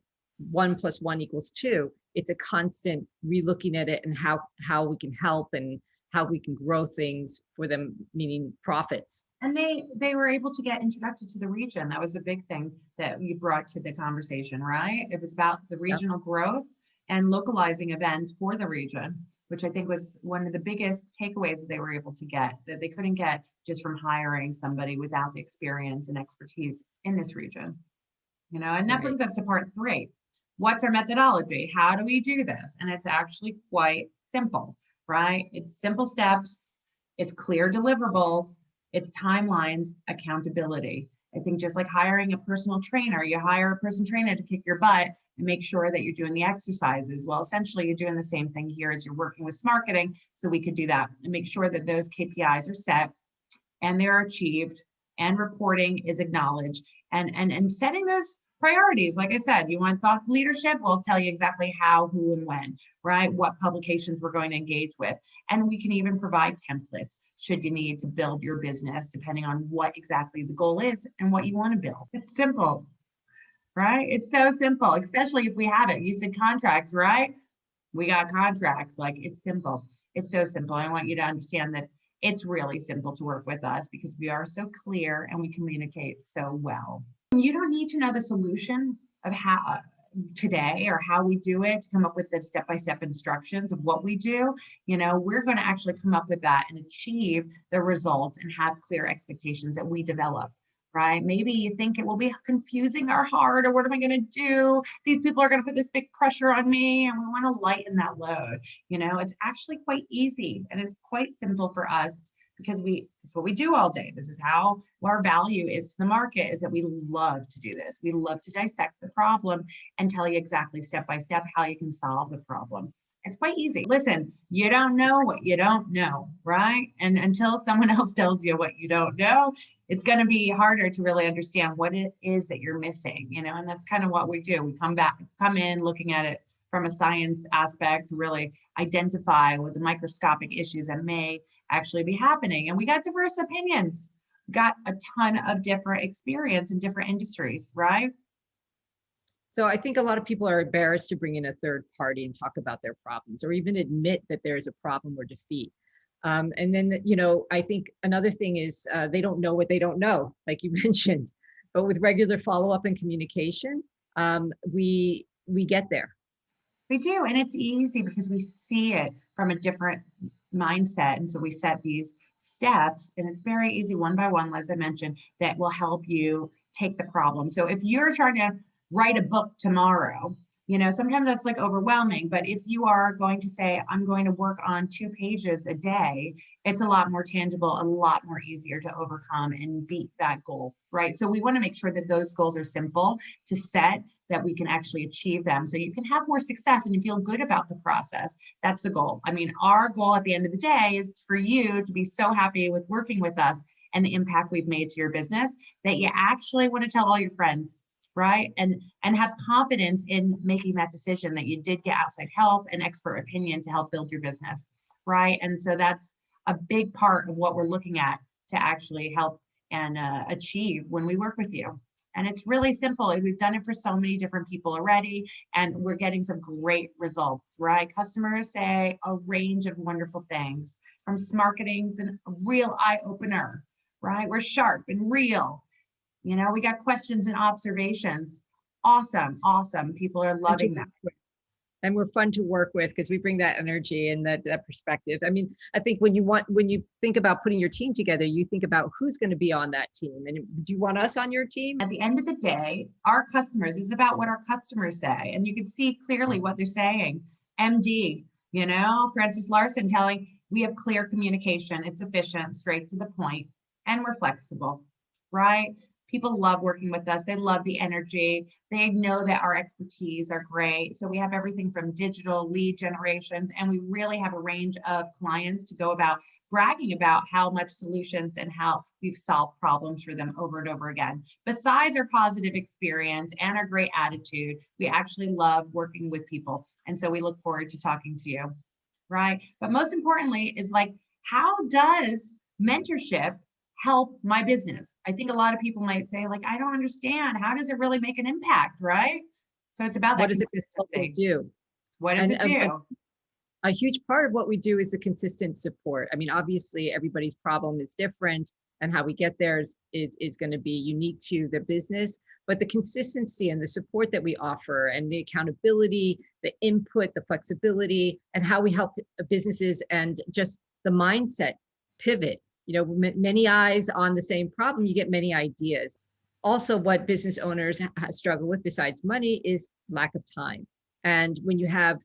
1 + 1 = 2. It's a constant relooking at it and how we can help and how we can grow things for them, meaning profits. And they were able to get introduced to the region. That was a big thing that you brought to the conversation, right? It was about the regional growth and localizing events for the region, which I think was one of the biggest takeaways that they were able to get, that they couldn't get just from hiring somebody without the experience and expertise in this region. And that brings us to part 3. What's our methodology? How do we do this? And it's actually quite simple, right? It's simple steps. It's clear deliverables, it's timelines, accountability. I think just like hiring a personal trainer, you hire a personal trainer to kick your butt and make sure that you're doing the exercises. Well, essentially, you're doing the same thing here as you're working with Smarketing. So we could do that and make sure that those KPIs are set and they're achieved and reporting is acknowledged and setting those priorities. Like I said, you want thought leadership, we'll tell you exactly how, who, and when, right? What publications we're going to engage with. And we can even provide templates should you need to build your business, depending on what exactly the goal is and what you want to build. It's simple, right? It's so simple, especially if we have it. You said contracts, right? We got contracts. Like, it's simple. It's so simple. I want you to understand that it's really simple to work with us because we are so clear and we communicate so well. You don't need to know the solution of how today or how we do it to come up with the step-by-step instructions of what we do. You know, we're going to actually come up with that and achieve the results and have clear expectations that we develop. Right? Maybe you think it will be confusing or hard, or what am I going to do? These people are going to put this big pressure on me, and we want to lighten that load. You know, it's actually quite easy and it's quite simple for us because it's what we do all day. This is how our value is to the market, is that we love to do this. We love to dissect the problem and tell you exactly step by step how you can solve the problem. It's quite easy. Listen, you don't know what you don't know, right? And until someone else tells you what you don't know, it's going to be harder to really understand what it is that you're missing, you know, and that's kind of what we do. We come in looking at it from a science aspect to really identify what the microscopic issues that may actually be happening. And we got diverse opinions, got a ton of different experience in different industries, right? So I think a lot of people are embarrassed to bring in a third party and talk about their problems or even admit that there's a problem or defeat. And then, you know, I think another thing is they don't know what they don't know, like you mentioned. But with regular follow-up and communication, we get there. We do, and it's easy because we see it from a different mindset. And so we set these steps, and it's very easy, one by one, as I mentioned, that will help you take the problem. So if you're trying to write a book tomorrow, you know, sometimes that's like overwhelming, but if you are going to say, I'm going to work on 2 pages a day, it's a lot more tangible, a lot more easier to overcome and beat that goal, right? So we want to make sure that those goals are simple to set, that we can actually achieve them. So you can have more success and you feel good about the process. That's the goal. I mean, our goal at the end of the day is for you to be so happy with working with us and the impact we've made to your business that you actually want to tell all your friends, right? And have confidence in making that decision that you did get outside help and expert opinion to help build your business, right? And so that's a big part of what we're looking at to actually help and achieve when we work with you. And it's really simple. We've done it for so many different people already, and we're getting some great results, right? Customers say a range of wonderful things. From Smarketing's a real eye opener, right? We're sharp and real. You know, we got questions and observations. Awesome. Awesome. People are loving that. And we're fun to work with because we bring that energy and that perspective. I mean, I think when you think about putting your team together, you think about who's going to be on that team. And do you want us on your team? At the end of the day, our customers is about what our customers say. And you can see clearly what they're saying. MD, you know, Francis Larson telling, we have clear communication. It's efficient, straight to the point, and we're flexible, right? People love working with us. They love the energy. They know that our expertise are great. So we have everything from digital lead generations, and we really have a range of clients to go about bragging about how much solutions and how we've solved problems for them over and over again. Besides our positive experience and our great attitude, we actually love working with people. And so we look forward to talking to you, right? But most importantly is like, how does mentorship help my business? I think a lot of people might say, like, I don't understand. How does it really make an impact, right? So it's about that. What does it do? What does it do? A huge part of what we do is the consistent support. I mean, obviously, everybody's problem is different, and how we get there is going to be unique to the business. But the consistency and the support that we offer, and the accountability, the input, the flexibility, and how we help businesses, and just the mindset pivot. You know, many eyes on the same problem, you get many ideas. Also, what business owners struggle with besides money is lack of time. And when you have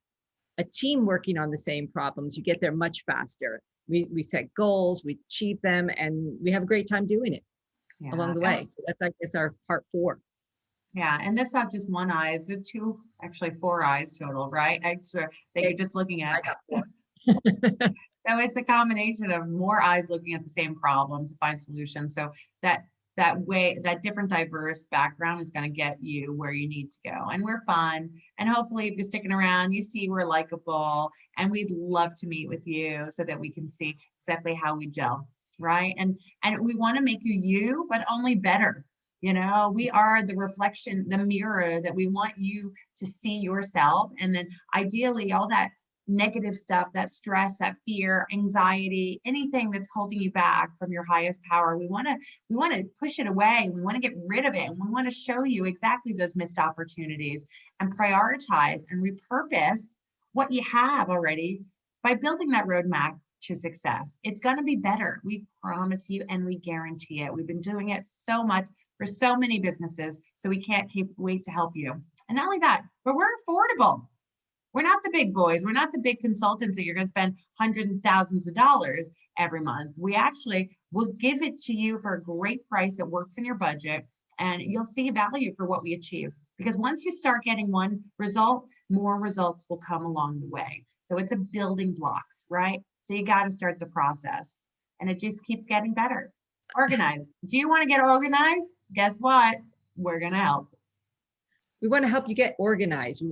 a team working on the same problems, you get there much faster. We set goals, we achieve them, and we have a great time doing it along the way. So that's, I guess, our part 4. Yeah, and that's not just one eye, it's two, actually 4 eyes total, right? Extra that you're just looking at. So it's a combination of more eyes looking at the same problem to find solutions. So that different diverse background is going to get you where you need to go. And we're fun. And hopefully if you're sticking around, you see we're likable, and we'd love to meet with you so that we can see exactly how we gel, right? And we want to make you, but only better. You know, we are the reflection, the mirror that we want you to see yourself. And then ideally all that negative stuff, that stress, that fear, anxiety, anything that's holding you back from your highest power, we want to push it away. We want to get rid of it. And we want to show you exactly those missed opportunities and prioritize and repurpose what you have already by building that roadmap to success. It's going to be better. We promise you, and we guarantee it. We've been doing it so much for so many businesses, so we can't wait to help you. And not only that, but we're affordable. We're not the big boys. We're not the big consultants that you're going to spend hundreds of thousands of dollars every month. We actually will give it to you for a great price that works in your budget, and you'll see value for what we achieve. Because once you start getting one result, more results will come along the way. So it's a building blocks, right? So you got to start the process, and it just keeps getting better. Organized. Do you want to get organized? Guess what? We're going to help. We want to help you get organized. We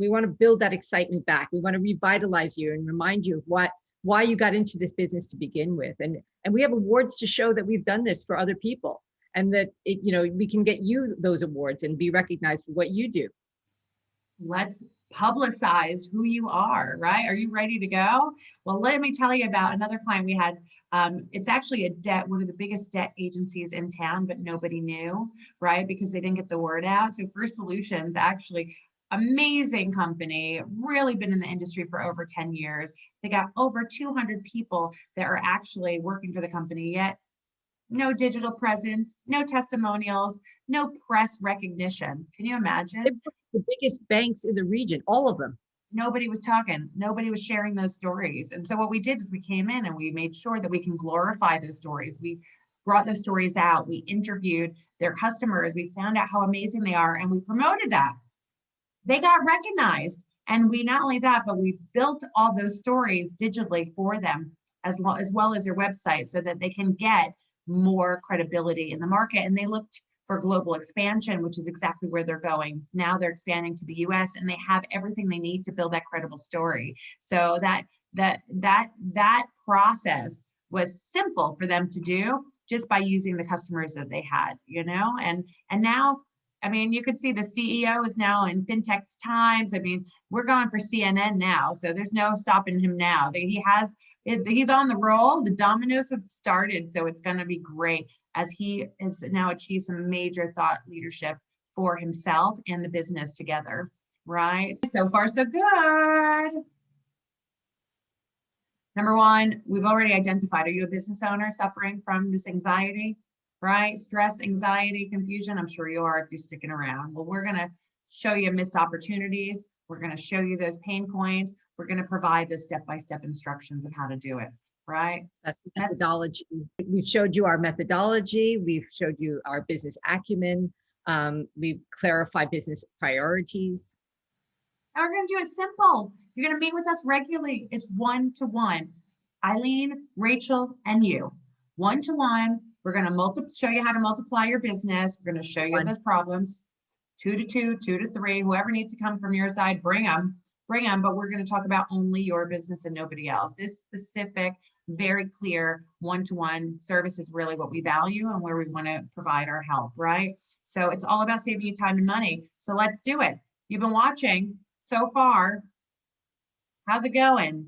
want to build that excitement back. We want to revitalize you and remind you of why you got into this business to begin with. And we have awards to show that we've done this for other people, and that we can get you those awards and be recognized for what you do. Let's publicize who you are, right? Are you ready to go? Well, let me tell you about another client we had. It's actually one of the biggest debt agencies in town, but nobody knew, right? Because they didn't get the word out. So First Solutions, actually amazing company, really been in the industry for over 10 years. They got over 200 people that are actually working for the company, yet no digital presence, no testimonials, no press recognition. Can you imagine? The biggest banks in the region, all of them. Nobody was talking. Nobody was sharing those stories. And so what we did is we came in and we made sure that we can glorify those stories. We brought those stories out. We interviewed their customers. We found out how amazing they are, and we promoted that. They got recognized. And we not only that, but we built all those stories digitally for them, as well as their website, so that they can get more credibility in the market. And they looked for global expansion, which is exactly where they're going. Now they're expanding to the US, and they have everything they need to build that credible story. So that process was simple for them to do just by using the customers that they had, and now, I mean, you could see the CEO is now in FinTech's Times. I mean, we're going for CNN now, so there's no stopping him now. He's on the roll. The dominoes have started, so it's going to be great as he has now achieved some major thought leadership for himself and the business together, right? So far, so good. Number 1, we've already identified, are you a business owner suffering from this anxiety, right? Stress, anxiety, confusion. I'm sure you are if you're sticking around. Well, we're going to show you missed opportunities. We're going to show you those pain points. We're going to provide the step-by-step instructions of how to do it, right? That's methodology. We've showed you our methodology. We've showed you our business acumen. We've clarified business priorities. And we're going to do it simple. You're going to meet with us regularly. It's 1-to-1. Eiléen, Rachel, and you. 1-to-1. We're going to show you how to multiply your business. We're going to show you those problems. 2-to-2, 2-to-3, whoever needs to come from your side, bring them, but we're going to talk about only your business and nobody else. This specific, very clear 1-to-1 service is really what we value and where we want to provide our help, right? So it's all about saving you time and money. So let's do it. You've been watching so far. How's it going?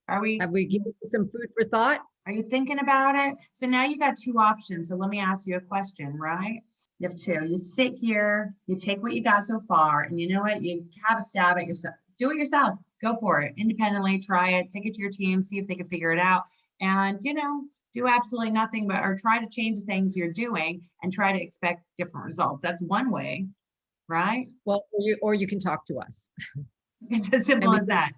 Have we given you some food for thought? Are you thinking about it? So now you got 2 options. So let me ask you a question, right? You have 2. You sit here, you take what you got so far, and you know what? You have a stab at yourself. Do it yourself. Go for it. Independently, try it. Take it to your team, see if they can figure it out. And, do absolutely nothing or try to change the things you're doing and try to expect different results. That's one way, right? Well, or you can talk to us. It's as simple as that.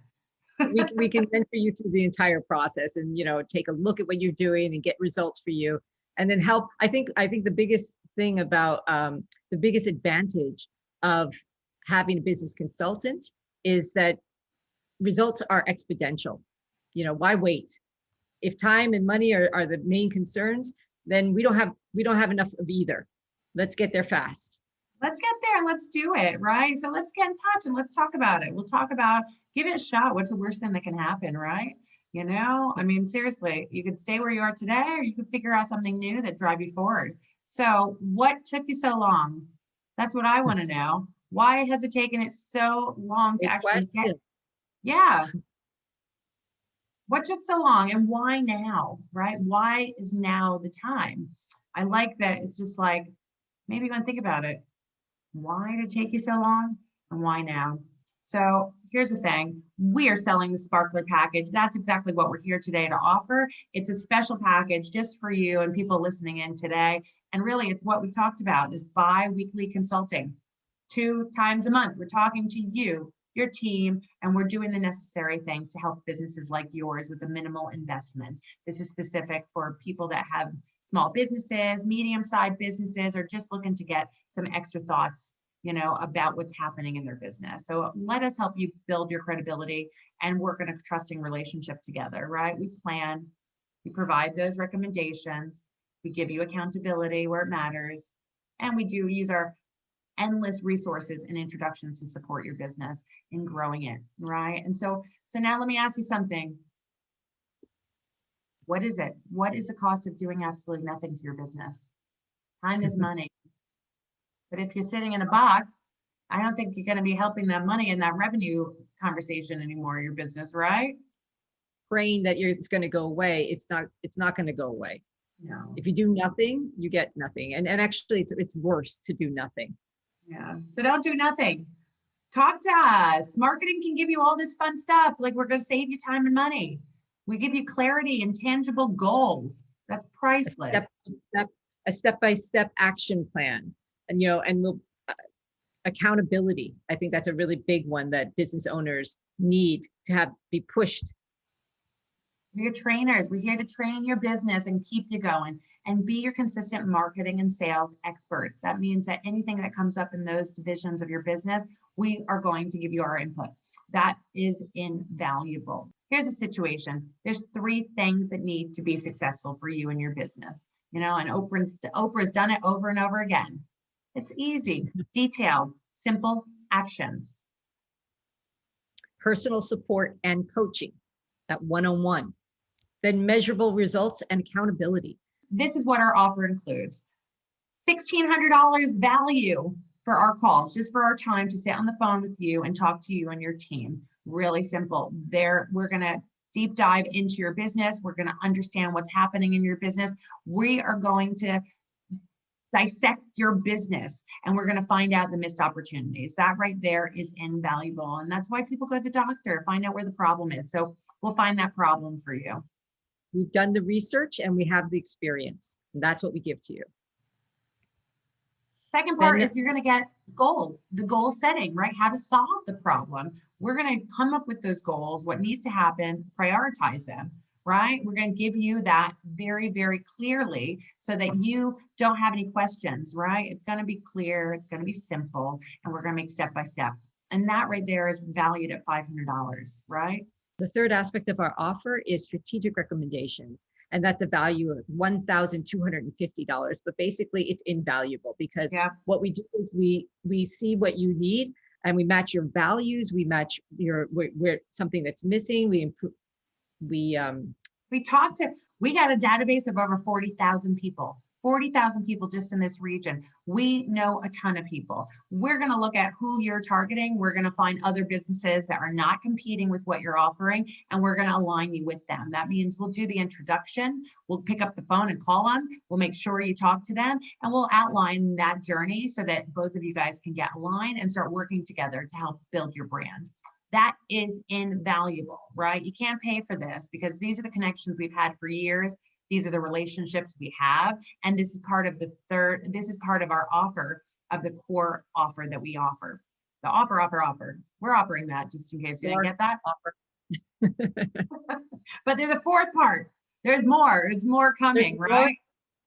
we can mentor you through the entire process and, take a look at what you're doing and get results for you. And then help. I think the biggest thing about the biggest advantage of having a business consultant is that results are exponential. Why wait? If time and money are the main concerns, then we don't have enough of either. Let's get there fast. Let's get there and let's do it, right? So let's get in touch and let's talk about it. We'll talk about, give it a shot. What's the worst thing that can happen, right? I mean, seriously, you could stay where you are today, or you could figure out something new that drive you forward. So what took you so long? That's what I want to know. Why has it taken it so long to actually get? Yeah. What took so long and why now, right? Why is now the time? I like that. It's just like, maybe you want to think about it. Why did it take you so long and why now? So here's the thing. We are selling the Sparkler package. That's exactly what we're here today to offer. It's a special package just for you and people listening in today. And really, it's what we've talked about is bi-weekly consulting. 2 times a month, we're talking to you, your team, and we're doing the necessary thing to help businesses like yours with a minimal investment. This is specific for people that have small businesses, medium-sized businesses, or just looking to get some extra thoughts, about what's happening in their business. So let us help you build your credibility and work in a trusting relationship together, right? We plan, we provide those recommendations, we give you accountability where it matters, and we do use our endless resources and introductions to support your business in growing it, right? And so now let me ask you something. What is it? What is the cost of doing absolutely nothing to your business? Time is money. But if you're sitting in a box, I don't think you're going to be helping that money in that revenue conversation anymore, your business, right? Praying that it's going to go away. It's not going to go away. No. If you do nothing, you get nothing. And actually it's worse to do nothing. Yeah. So don't do nothing. Talk to us. Marketing can give you all this fun stuff. Like, we're going to save you time and money. We give you clarity and tangible goals. That's priceless. A step-by-step action plan. And, and we'll accountability. I think that's a really big one that business owners need to be pushed. We're trainers. We're here to train your business and keep you going and be your consistent marketing and sales experts. That means that anything that comes up in those divisions of your business, we are going to give you our input. That is invaluable. Here's a situation. There's 3 things that need to be successful for you and your business. And Oprah's done it over and over again. It's easy, detailed, simple actions. Personal support and coaching, that one-on-one. Then measurable results and accountability. This is what our offer includes. $1,600 value for our calls, just for our time to sit on the phone with you and talk to you and your team. Really simple. We're going to deep dive into your business. We're going to understand what's happening in your business. We are going to dissect your business and we're going to find out the missed opportunities. That right there is invaluable. And that's why people go to the doctor, find out where the problem is. So we'll find that problem for you. We've done the research and we have the experience. And that's what we give to you. Second part is you're going to get goals, the goal setting, right? How to solve the problem. We're going to come up with those goals, what needs to happen, prioritize them, right? We're going to give you that very, very clearly so that you don't have any questions, right? It's going to be clear. It's going to be simple. And we're going to make step by step. And that right there is valued at $500, right? The third aspect of our offer is strategic recommendations. And that's a value of $1,250. But basically it's invaluable because what we do is we see what you need and we match your values. We match where something that's missing. We improve. We got a database of over 40,000 people. 40,000 people just in this region. We know a ton of people. We're going to look at who you're targeting. We're going to find other businesses that are not competing with what you're offering, and we're going to align you with them. That means we'll do the introduction. We'll pick up the phone and call them. We'll make sure you talk to them, and we'll outline that journey so that both of you guys can get aligned and start working together to help build your brand. That is invaluable, right? You can't pay for this because these are the connections we've had for years. These are the relationships we have. And this is part of this is part of our offer of the core offer that we offer. The offer. We're offering that just in case you didn't get that. But there's a fourth part. There's more. There's more coming, right?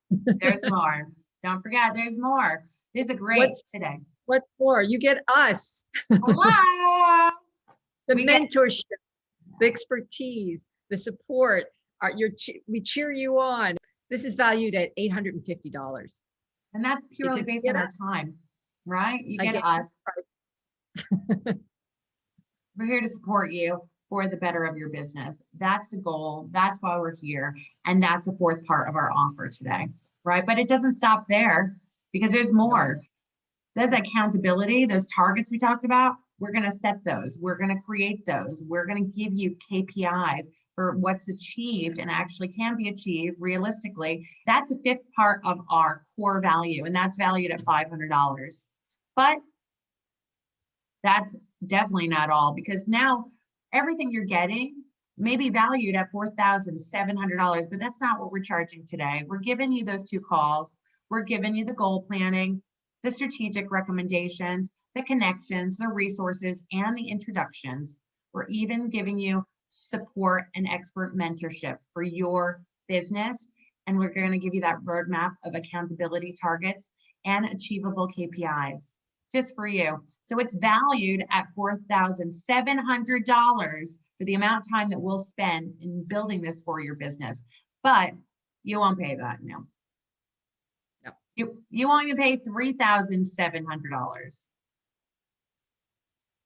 There's more. Don't forget, there's more. This is great today. What's more? You get us. Hello. The mentorship, the expertise, the support. We cheer you on. This is valued at $850. And that's purely based on our time, right? You get us. We're here to support you for the better of your business. That's the goal. That's why we're here. And that's the fourth part of our offer today, right? But it doesn't stop there because there's more. There's accountability, those targets we talked about. We're going to set those. We're going to create those. We're going to give you KPIs for what's achieved and actually can be achieved realistically. That's a fifth part of our core value, and that's valued at $500. But that's definitely not all, because now everything you're getting may be valued at $4,700, but that's not what we're charging today. We're giving you those 2 calls. We're giving you the goal planning, the strategic recommendations, the connections, the resources, and the introductions. We're even giving you support and expert mentorship for your business. And we're going to give you that roadmap of accountability targets and achievable KPIs just for you. So it's valued at $4,700 for the amount of time that we'll spend in building this for your business. But you won't pay that, no. You won't even pay $3,700.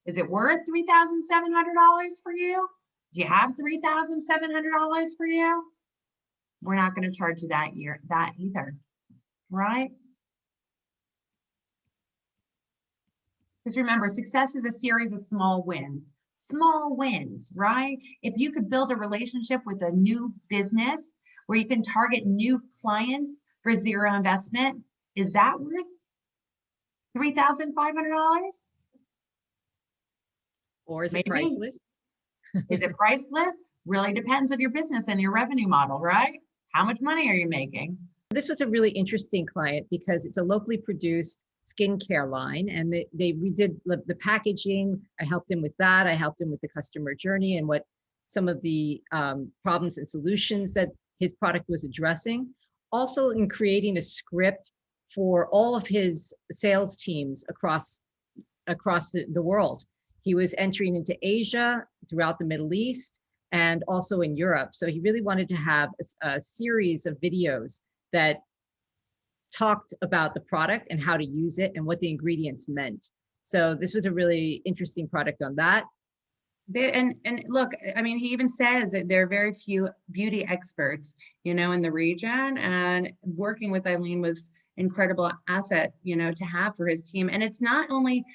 Is it worth $3,700 for you? Do you have $3,700 for you? We're not going to charge you that either, right? Just remember, success is a series of small wins, right? If you could build a relationship with a new business where you can target new clients for zero investment, is that worth $3,500? Or is it priceless? Is it priceless? Really depends on your business and your revenue model, right? How much money are you making? This was a really interesting client because it's a locally produced skincare line, and we did the packaging. I helped him with that. I helped him with the customer journey and what some of the problems and solutions that his product was addressing. Also in creating a script for all of his sales teams across the world. He was entering into Asia, throughout the Middle East, and also in Europe. So he really wanted to have a series of videos that talked about the product and how to use it and what the ingredients meant. So this was a really interesting product on that. And look, I mean, he even says that there are very few beauty experts, in the region, and working with Eileen was incredible asset, to have for his team. And it's not only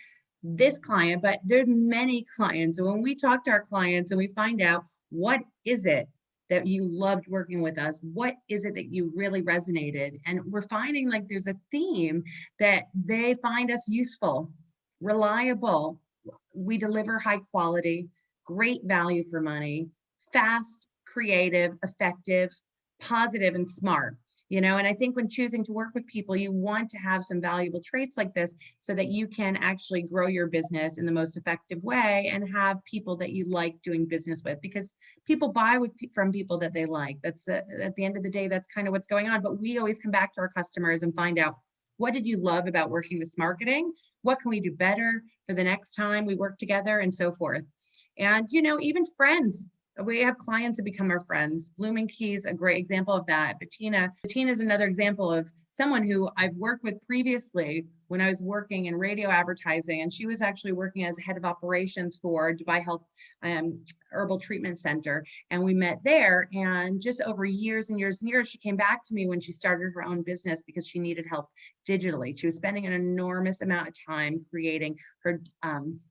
this client, but there's many clients. And when we talk to our clients and we find out what is it that you loved working with us, what is it that you really resonated, and we're finding like there's a theme that they find us useful, reliable. We deliver high quality, great value for money, fast, creative, effective, positive, and smart. And I think when choosing to work with people, you want to have some valuable traits like this so that you can actually grow your business in the most effective way and have people that you like doing business with, because people buy from people that they like. That's at the end of the day, that's kind of what's going on. But we always come back to our customers and find out, what did you love about working with Smarketing? What can we do better for the next time we work together, and so forth. And, even friends. We have clients that become our friends. Blooming Keys, a great example of that. Bettina is another example of someone who I've worked with previously when I was working in radio advertising, and she was actually working as head of operations for Dubai Health Herbal Treatment Center. And we met there, and just over years and years and years, she came back to me when she started her own business because she needed help digitally. She was spending an enormous amount of time creating her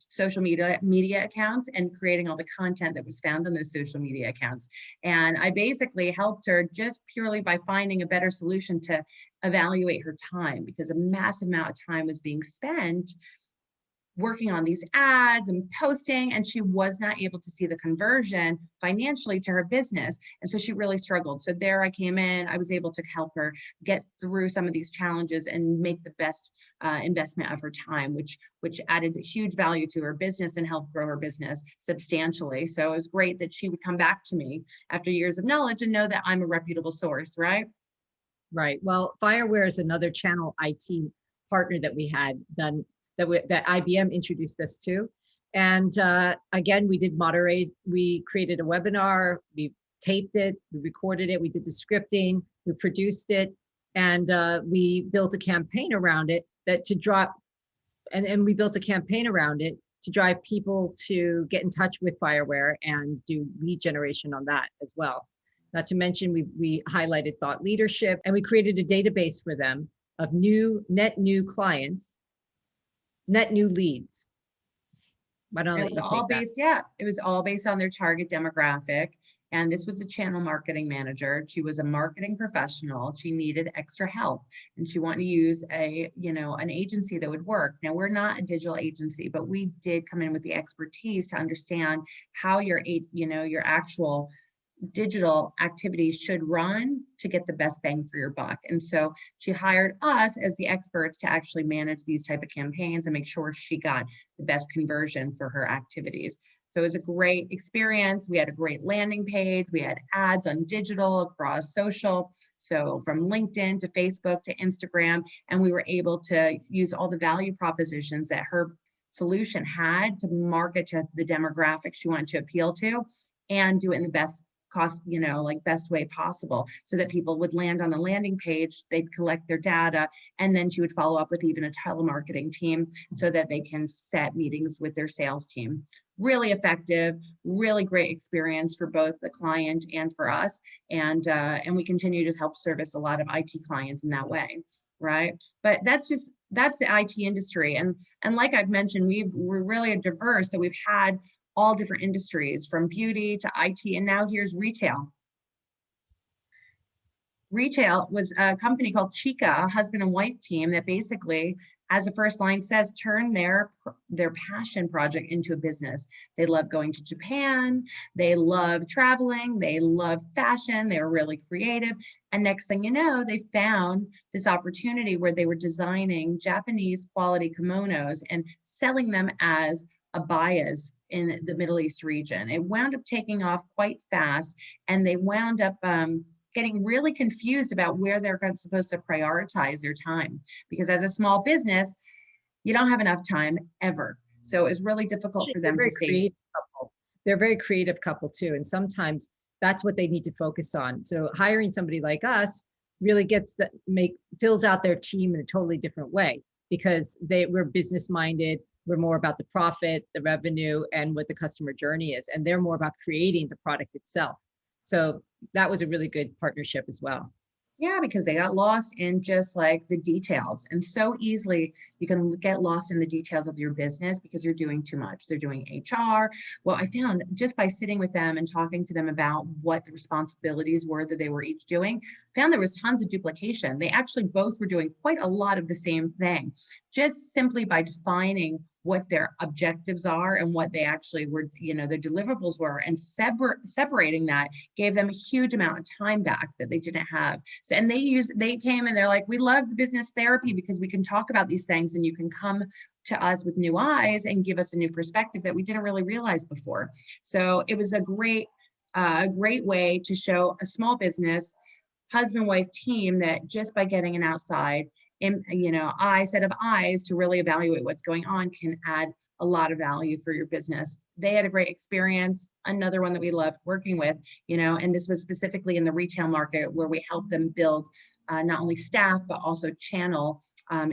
social media accounts and creating all the content that was found on those social media accounts. And I basically helped her just purely by finding a better solution to evaluate her time, because a massive amount of time was being spent working on these ads and posting, and she was not able to see the conversion financially to her business. And so she really struggled. So there I came in, I was able to help her get through some of these challenges and make the best investment of her time, which added huge value to her business and helped grow her business substantially. So it was great that she would come back to me after years of knowledge and know that I'm a reputable source, right? Right. Well, Fireware is another channel IT partner that we had done that IBM introduced us to. And again, we did moderate. We created a webinar, we taped it, we recorded it, we did the scripting, we produced it, and we built a campaign around it and we built a campaign around it to drive people to get in touch with Fireware and do lead generation on that as well. Not to mention, we highlighted thought leadership, and we created a database for them of net new clients, net new leads. Why don't It was all based, yeah, it was all based on their target demographic. And this was a channel marketing manager. She was a marketing professional. She needed extra help, and she wanted to use an agency that would work. Now, we're not a digital agency, but we did come in with the expertise to understand how your actual digital activities should run to get the best bang for your buck. And so she hired us as the experts to actually manage these type of campaigns and make sure she got the best conversion for her activities. So it was a great experience. We had a great landing page. We had ads on digital across social. So from LinkedIn to Facebook to Instagram, and we were able to use all the value propositions that her solution had to market to the demographic she wanted to appeal to, and do it in the best best way possible, so that people would land on a landing page, they'd collect their data, and then she would follow up with even a telemarketing team so that they can set meetings with their sales team. Really effective, really great experience for both the client and for us. And we continue to help service a lot of IT clients in that way, right? But that's the IT industry. And like I've mentioned, we're really diverse. So we've had all different industries, from beauty to IT, and now here's retail. Retail was a company called Chica, a husband and wife team that basically, as the first line says, turn their passion project into a business. They love going to Japan, they love traveling, they love fashion, they were really creative. And next thing you know, they found this opportunity where they were designing Japanese quality kimonos and selling them as abayas in the Middle East region. It wound up taking off quite fast, and they wound up getting really confused about where they're supposed to prioritize their time, because as a small business, you don't have enough time ever. So it's really difficult for them to see. They're a very creative couple too, and sometimes that's what they need to focus on. So hiring somebody like us really fills out their team in a totally different way, because we're business minded. We're more about the profit, the revenue, and what the customer journey is. And they're more about creating the product itself. So that was a really good partnership as well. Yeah, because they got lost in just like the details. And so easily you can get lost in the details of your business because you're doing too much. They're doing HR. Well, I found just by sitting with them and talking to them about what the responsibilities were that they were each doing, found there was tons of duplication. They actually both were doing quite a lot of the same thing, just simply by defining what their objectives are and what they actually were, their deliverables were, and separating that gave them a huge amount of time back that they didn't have. So, and they came and they're like, we love the business therapy because we can talk about these things and you can come to us with new eyes and give us a new perspective that we didn't really realize before. So it was a great way to show a small business husband-wife team that just by getting an outside set of eyes to really evaluate what's going on can add a lot of value for your business. They had a great experience. Another one that we loved working with, and this was specifically in the retail market where we helped them build not only staff, but also channel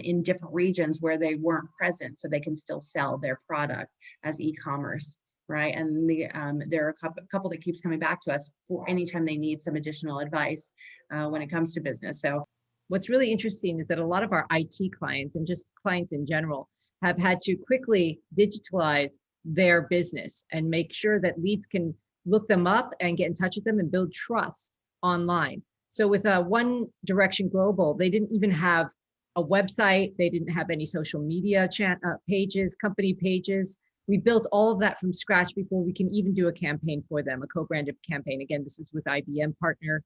in different regions where they weren't present, so they can still sell their product as e-commerce. Right. And there are a couple that keeps coming back to us for anytime they need some additional advice when it comes to business. So what's really interesting is that a lot of our IT clients and just clients in general have had to quickly digitalize their business and make sure that leads can look them up and get in touch with them and build trust online. So with One Direction Global, they didn't even have a website. They didn't have any social media pages, company pages. We built all of that from scratch before we can even do a campaign for them, a co-branded campaign. Again, this was with IBM partner.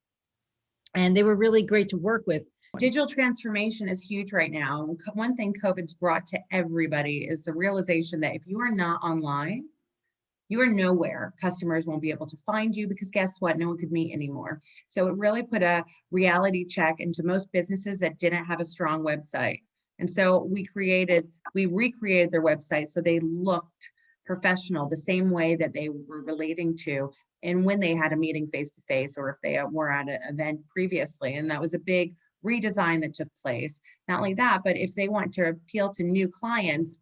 And they were really great to work with. Digital transformation is huge right now. One thing COVID's brought to everybody is the realization that if you are not online, you are nowhere. Customers won't be able to find you because guess what? No one could meet anymore. So it really put a reality check into most businesses that didn't have a strong website. And so we recreated their website so they looked professional the same way that they were relating to and when they had a meeting face-to-face or if they were at an event previously. And that was a big redesign that took place. Not only that, but if they want to appeal to new clients,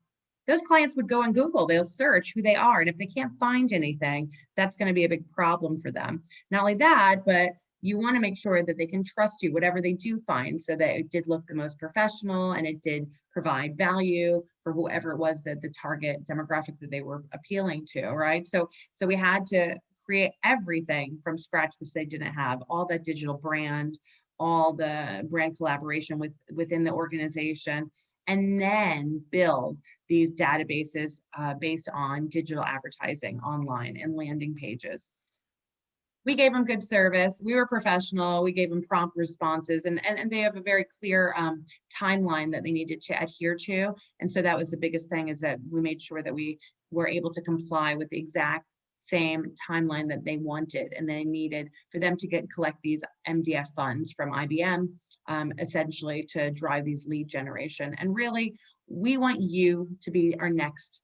those clients would go on Google, they'll search who they are. And if they can't find anything, that's going to be a big problem for them. Not only that, but you want to make sure that they can trust you, whatever they do find, so that it did look the most professional and it did provide value for whoever it was that the target demographic that they were appealing to, right? So we had to create everything from scratch, which they didn't have, all that digital brand, all the brand collaboration within the organization, and then build these databases based on digital advertising online and landing pages. We gave them good service. We were professional. We gave them prompt responses, and they have a very clear timeline that they needed to adhere to. And so that was the biggest thing, is that we made sure that we were able to comply with the exact same timeline that they wanted, and they needed for them to collect these MDF funds from IBM, essentially to drive these lead generation. And really, we want you to be our next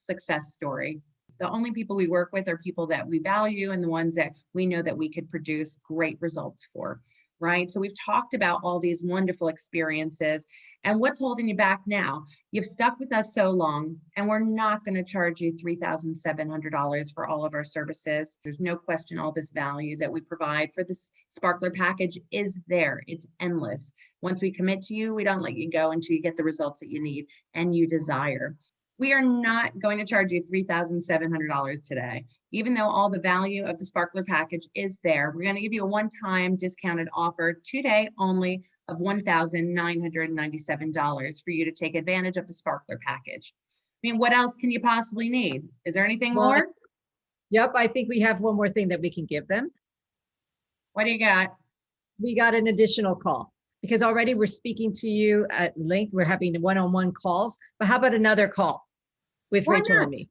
success story. The only people we work with are people that we value and the ones that we know that we could produce great results for, right? So we've talked about all these wonderful experiences, and what's holding you back now? You've stuck with us so long, and we're not going to charge you $3,700 for all of our services. There's no question all this value that we provide for this Sparkler package is there. It's endless. Once we commit to you, we don't let you go until you get the results that you need and you desire. We are not going to charge you $3,700 today. Even though all the value of the Sparkler package is there, we're going to give you a one-time discounted offer today only of $1,997 for you to take advantage of the Sparkler package. I mean, what else can you possibly need? Is there anything more? Yep, I think we have one more thing that we can give them. What do you got? We got an additional call. Because already we're speaking to you at length, we're having one-on-one calls, but how about another call with Rachel and me?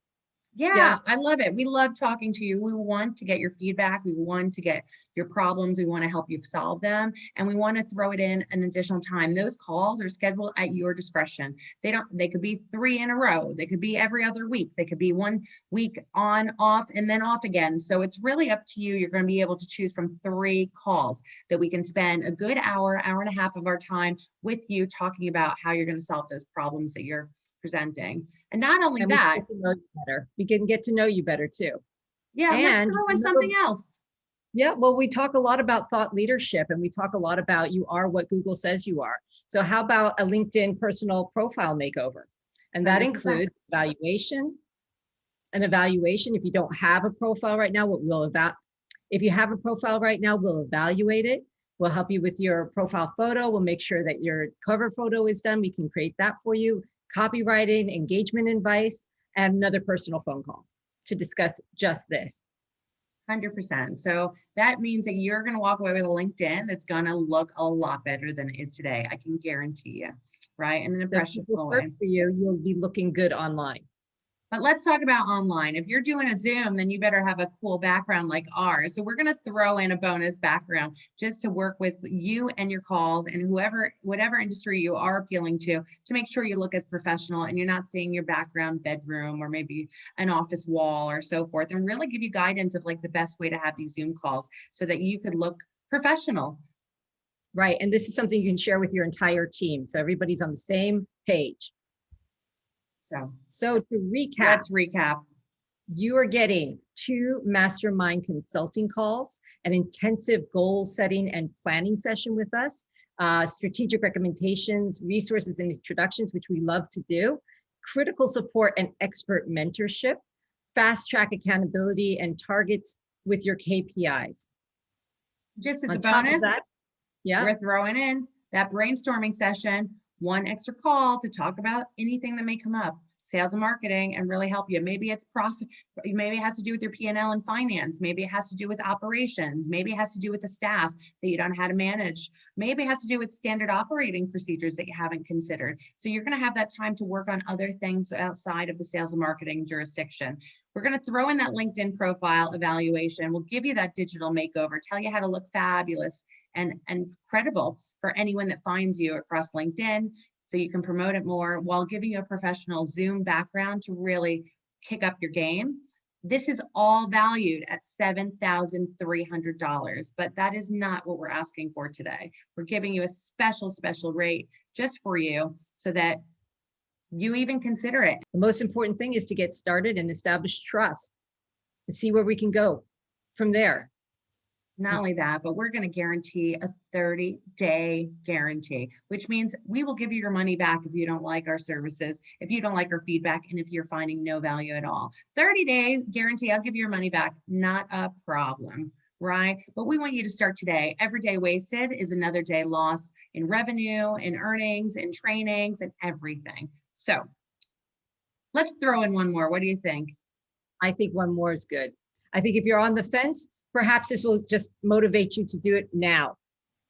Yeah, I love it. We love talking to you. We want to get your feedback. We want to get your problems. We want to help you solve them. And we want to throw it in an additional time. Those calls are scheduled at your discretion. They could be 3 in a row. They could be every other week. They could be 1 week on, off, and then off again. So it's really up to you. You're going to be able to choose from 3 calls that we can spend a good hour and a half of our time with you talking about how you're going to solve those problems that you're presenting. And not only that, we can get to know you better too. Yeah, and let's throw in something else. Yeah, well, we talk a lot about thought leadership, and we talk a lot about you are what Google says you are. So how about a LinkedIn personal profile makeover? And that 100%. Includes an evaluation. If you don't have a profile right now, if you have a profile right now, we'll evaluate it. We'll help you with your profile photo. We'll make sure that your cover photo is done. We can create that for you. Copywriting, engagement advice, and another personal phone call to discuss just this. 100%. So that means that you're going to walk away with a LinkedIn that's going to look a lot better than it is today. I can guarantee you, right? And an impression for you, you'll be looking good online. But let's talk about online. If you're doing a Zoom, then you better have a cool background like ours. So we're going to throw in a bonus background just to work with you and your calls and whatever industry you are appealing to make sure you look as professional and you're not seeing your background bedroom or maybe an office wall or so forth, and really give you guidance of like the best way to have these Zoom calls so that you could look professional. Right. And this is something you can share with your entire team. So everybody's on the same page. So to recap, let's recap. You are getting 2 mastermind consulting calls, an intensive goal setting and planning session with us, strategic recommendations, resources and introductions, which we love to do, critical support and expert mentorship, fast track accountability and targets with your KPIs. Just as a bonus, we're throwing in that brainstorming session, one extra call to talk about anything that may come up, sales and marketing, and really help you. Maybe it's profit, maybe it has to do with your P&L and finance. Maybe it has to do with operations. Maybe it has to do with the staff that you don't know how to manage. Maybe it has to do with standard operating procedures that you haven't considered. So you're going to have that time to work on other things outside of the sales and marketing jurisdiction. We're going to throw in that LinkedIn profile evaluation. We'll give you that digital makeover, tell you how to look fabulous and credible for anyone that finds you across LinkedIn, so you can promote it more while giving you a professional Zoom background to really kick up your game. This is all valued at $7,300, but that is not what we're asking for today. We're giving you a special rate just for you so that you even consider it. The most important thing is to get started and establish trust and see where we can go from there. Not only that, but we're going to guarantee a 30-day guarantee, which means we will give you your money back if you don't like our services, if you don't like our feedback, and if you're finding no value at all. 30 days guarantee, I'll give you your money back. Not a problem, right? But we want you to start today. Every day wasted is another day lost in revenue, in earnings, in trainings, and everything. So let's throw in one more. What do you think? I think one more is good. I think if you're on the fence, perhaps this will just motivate you to do it now.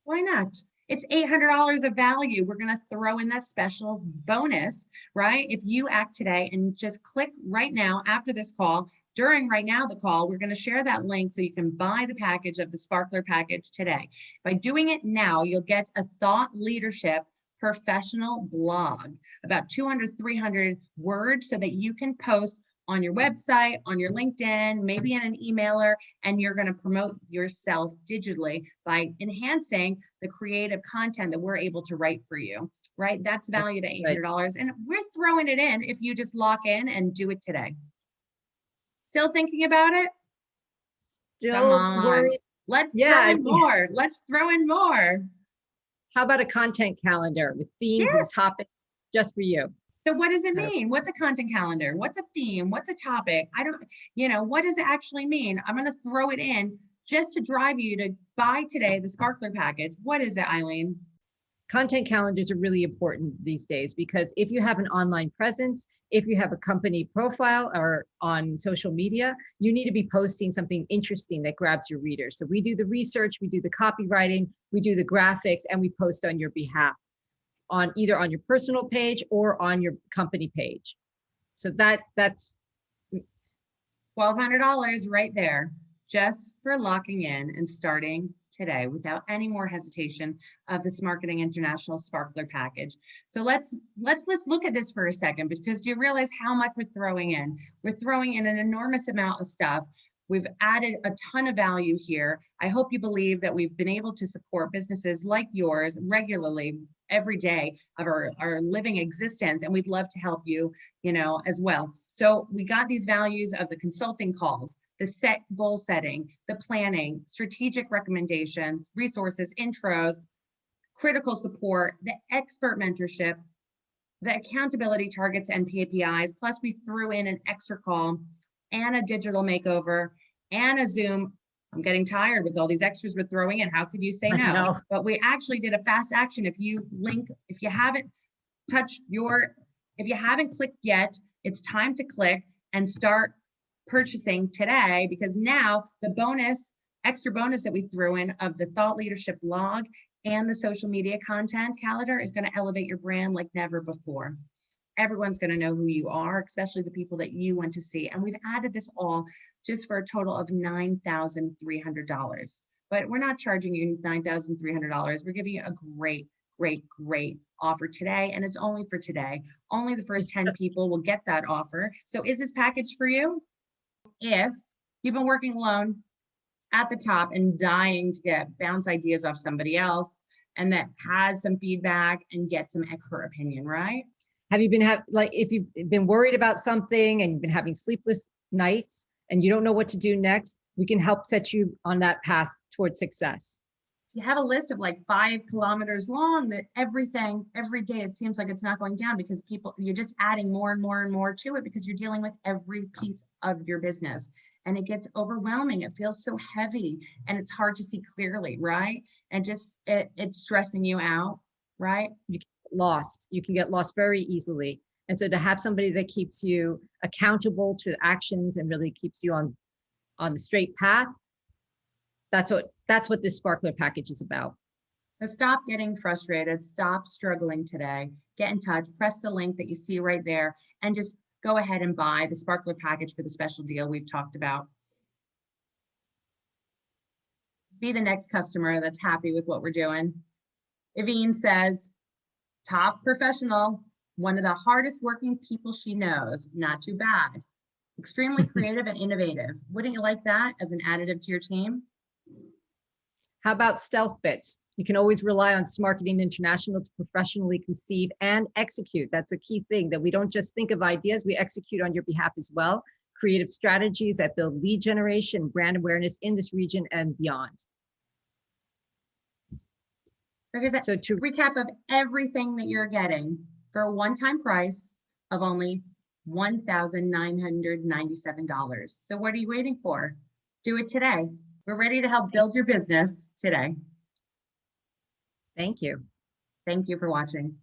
Why not? It's $800 of value. We're going to throw in that special bonus, right? If you act today and just click right now after this call, during right now the call, we're going to share that link so you can buy the package of the Sparkler package today. By doing it now, you'll get a thought leadership professional blog, about 200, 300 words so that you can post on your website, on your LinkedIn, maybe in an emailer, and you're going to promote yourself digitally by enhancing the creative content that we're able to write for you, right? That's valued at $800. And we're throwing it in if you just lock in and do it today. Still thinking about it? Still Come on. worried. Let's throw in more. Let's throw in more. How about a content calendar with themes and topics just for you? So what does it mean? What's a content calendar? What's a theme? What's a topic? I don't, what does it actually mean? I'm going to throw it in just to drive you to buy today the Sparkler package. What is it, Eileen? Content calendars are really important these days because if you have an online presence, if you have a company profile or on social media, you need to be posting something interesting that grabs your readers. So we do the research, we do the copywriting, we do the graphics, and we post on your behalf, on either on your personal page or on your company page. So that's $1,200 right there, just for locking in and starting today without any more hesitation of the Smarketing International Sparkler package. So let's look at this for a second, because do you realize how much we're throwing in? We're throwing in an enormous amount of stuff. We've added a ton of value here. I hope you believe that we've been able to support businesses like yours regularly every day of our living existence, and we'd love to help you, as well. So we got these values of the consulting calls, the set goal setting, the planning, strategic recommendations, resources, intros, critical support, the expert mentorship, the accountability targets and KPIs, plus we threw in an extra call and a digital makeover and a Zoom. I'm getting tired with all these extras we're throwing in. How could you say no? But we actually did a fast action. If you haven't clicked yet, it's time to click and start purchasing today, because now the extra bonus that we threw in of the thought leadership blog and the social media content calendar is going to elevate your brand like never before. Everyone's going to know who you are, especially the people that you want to see. And we've added this all just for a total of $9,300. But we're not charging you $9,300. We're giving you a great offer today. And it's only for today. Only the first 10 people will get that offer. So is this package for you? If you've been working alone at the top and dying to bounce ideas off somebody else and that has some feedback and get some expert opinion, right? Have you been if you've been worried about something and you've been having sleepless nights and you don't know what to do next, we can help set you on that path towards success. You have a list of like 5 kilometers long that every day it seems like it's not going down, because you're just adding more and more and more to it because you're dealing with every piece of your business, and it gets overwhelming. It feels so heavy and it's hard to see clearly, right? And just it's stressing you out. right? You can get lost. You can get lost very easily. And so to have somebody that keeps you accountable to actions and really keeps you on the straight path, that's what this Sparkler package is about. So stop getting frustrated, stop struggling today, get in touch, press the link that you see right there, and just go ahead and buy the Sparkler package for the special deal we've talked about. Be the next customer that's happy with what we're doing. Evine says, top professional, one of the hardest working people she knows, not too bad. Extremely creative and innovative. Wouldn't you like that as an additive to your team? How about stealth bits? You can always rely on Smarketing International to professionally conceive and execute. That's a key thing, that we don't just think of ideas, we execute on your behalf as well. Creative strategies that build lead generation, brand awareness in this region and beyond. So here's a recap of everything that you're getting for a one-time price of only $1,997. So what are you waiting for? Do it today. We're ready to help build your business today. Thank you. Thank you for watching.